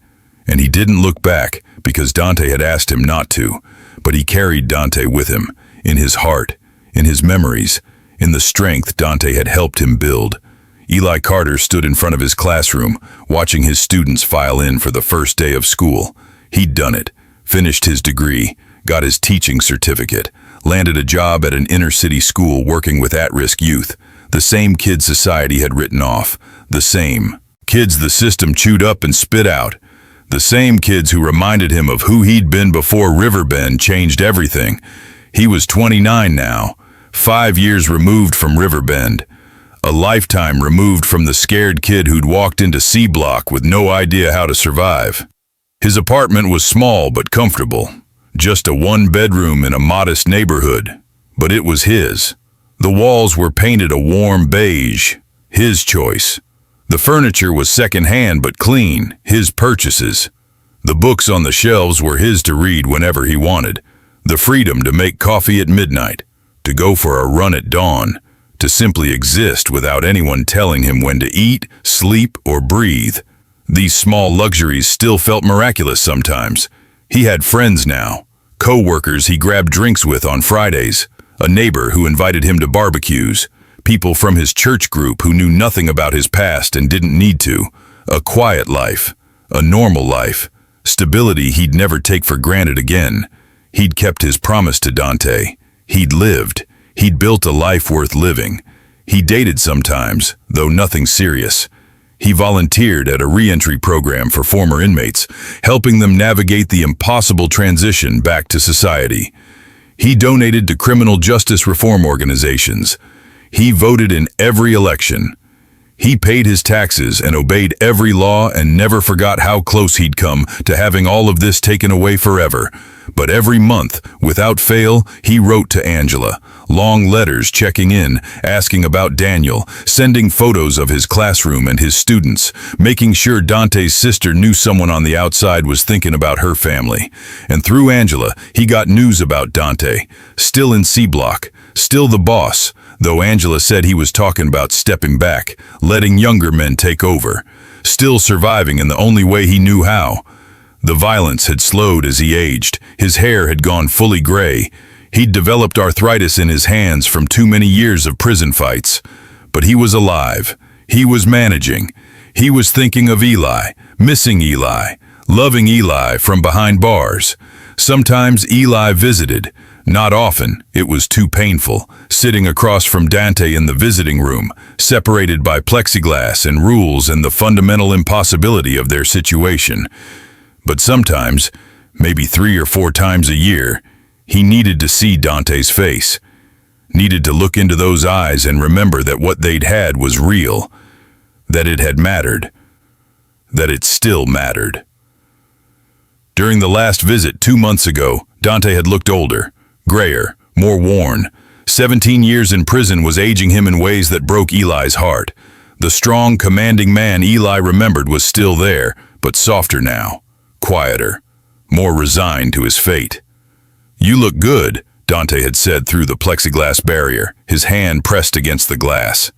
and he didn't look back because Dante had asked him not to, but he carried Dante with him, in his heart, in his memories, in the strength Dante had helped him build. Eli Carter stood in front of his classroom, watching his students file in for the first day of school. He'd done it, finished his degree, got his teaching certificate, landed a job at an inner-city school working with at-risk youth, the same kids society had written off, the same kids the system chewed up and spit out, the same kids who reminded him of who he'd been before Riverbend changed everything. He was 29 now, 5 years removed from Riverbend, a lifetime removed from the scared kid who'd walked into C Block with no idea how to survive. His apartment was small but comfortable, just a one-bedroom in a modest neighborhood, but it was his. The walls were painted a warm beige, his choice. The furniture was second-hand but clean, his purchases. The books on the shelves were his to read whenever he wanted. The freedom to make coffee at midnight, to go for a run at dawn, to simply exist without anyone telling him when to eat, sleep, or breathe. These small luxuries still felt miraculous sometimes. He had friends now, co-workers he grabbed drinks with on Fridays, a neighbor who invited him to barbecues, people from his church group who knew nothing about his past and didn't need to, a quiet life, a normal life, stability he'd never take for granted again. He'd kept his promise to Dante. He'd lived. He'd built a life worth living. He dated sometimes, though nothing serious. He volunteered at a re-entry program for former inmates, helping them navigate the impossible transition back to society. He donated to criminal justice reform organizations. He voted in every election. He paid his taxes and obeyed every law and never forgot how close he'd come to having all of this taken away forever. But every month, without fail, he wrote to Angela, long letters checking in, asking about Daniel, sending photos of his classroom and his students, making sure Dante's sister knew someone on the outside was thinking about her family. And through Angela, he got news about Dante, still in C Block, still the boss, though Angela said he was talking about stepping back, letting younger men take over, still surviving in the only way he knew how. The violence had slowed as he aged. His hair had gone fully gray. He'd developed arthritis in his hands from too many years of prison fights. But he was alive. He was managing. He was thinking of Eli, missing Eli, loving Eli from behind bars. Sometimes Eli visited. Not often, it was too painful, sitting across from Dante in the visiting room, separated by plexiglass and rules and the fundamental impossibility of their situation. But sometimes, maybe 3 or 4 times a year, he needed to see Dante's face, needed to look into those eyes and remember that what they'd had was real, that it had mattered, that it still mattered. During the last visit 2 months ago, Dante had looked older, grayer, more worn. 17 years in prison was aging him in ways that broke Eli's heart. The strong, commanding man Eli remembered was still there, but softer now, quieter, more resigned to his fate. "You look good," Dante had said through the plexiglass barrier, his hand pressed against the glass.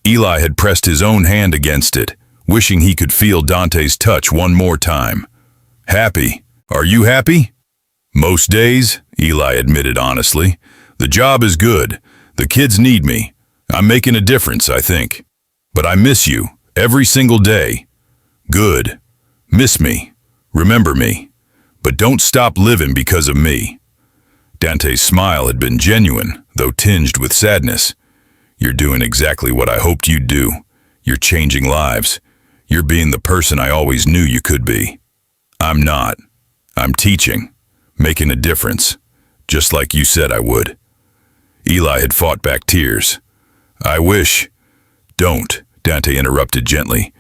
Eli had pressed his own hand against it, wishing he could feel Dante's touch one more time. "Happy? Are you happy?" "Most days," Eli admitted honestly. "The job is good. The kids need me. I'm making a difference, I think. But I miss you, every single day." "Good. Miss me. Remember me. But don't stop living because of me." Dante's smile had been genuine, though tinged with sadness. "You're doing exactly what I hoped you'd do. You're changing lives. You're being the person I always knew you could be." "I'm not. I'm teaching, making a difference, just like you said I would." Eli had fought back tears. "I wish—" "Don't," Dante interrupted gently.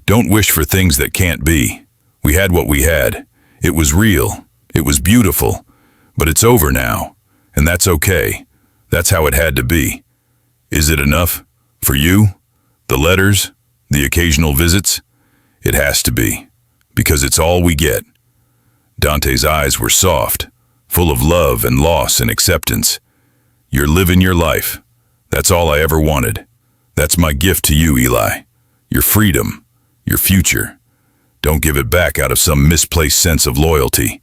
"Don't wish for things that can't be. We had what we had. It was real. It was beautiful. But it's over now, and that's okay. That's how it had to be. Is it enough? For you? The letters? The occasional visits? It has to be, because it's all we get." Dante's eyes were soft, full of love and loss and acceptance. "You're living your life. That's all I ever wanted. That's my gift to you, Eli. Your freedom, your future. Don't give it back out of some misplaced sense of loyalty."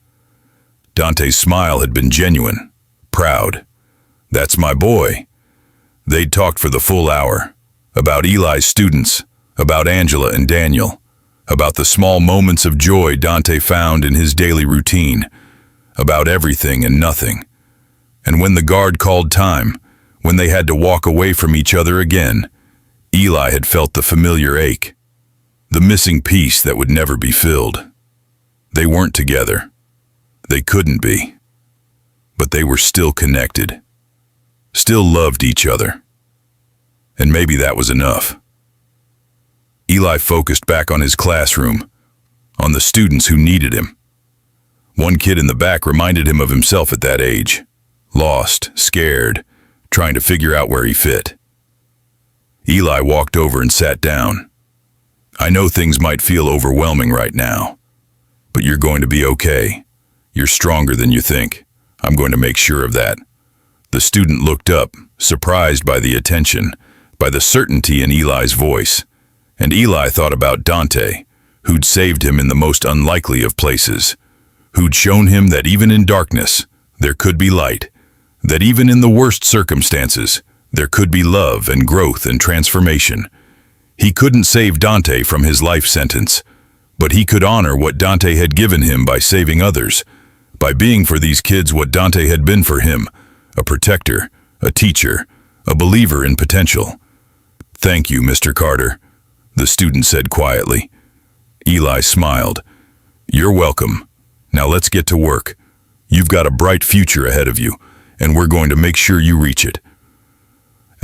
Dante's smile had been genuine, proud. "That's my boy." They'd talked for the full hour, about Eli's students, about Angela and Daniel, about the small moments of joy Dante found in his daily routine, about everything and nothing. And when the guard called time, when they had to walk away from each other again, Eli had felt the familiar ache, the missing piece that would never be filled. They weren't together. They couldn't be. But they were still connected, still loved each other. And maybe that was enough. Eli focused back on his classroom, on the students who needed him. One kid in the back reminded him of himself at that age, lost, scared, trying to figure out where he fit. Eli walked over and sat down. "I know things might feel overwhelming right now, but you're going to be okay. You're stronger than you think. I'm going to make sure of that." The student looked up, surprised by the attention, by the certainty in Eli's voice. And Eli thought about Dante, who'd saved him in the most unlikely of places, who'd shown him that even in darkness, there could be light, that even in the worst circumstances, there could be love and growth and transformation. He couldn't save Dante from his life sentence, but he could honor what Dante had given him by saving others, by being for these kids what Dante had been for him, a protector, a teacher, a believer in potential. "Thank you, Mr. Carter," the student said quietly. Eli smiled. "You're welcome. Now let's get to work. You've got a bright future ahead of you, and we're going to make sure you reach it."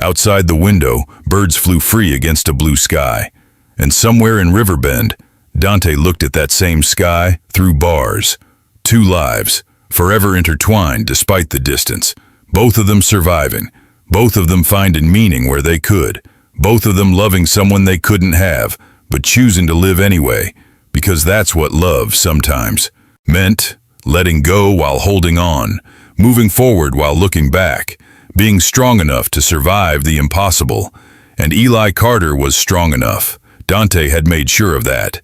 Outside the window, birds flew free against a blue sky, and somewhere in Riverbend, Dante looked at that same sky through bars. Two lives, forever intertwined despite the distance, both of them surviving, both of them finding meaning where they could, both of them loving someone they couldn't have, but choosing to live anyway, because that's what love sometimes meant: letting go while holding on, moving forward while looking back, being strong enough to survive the impossible. And Eli Carter was strong enough. Dante had made sure of that.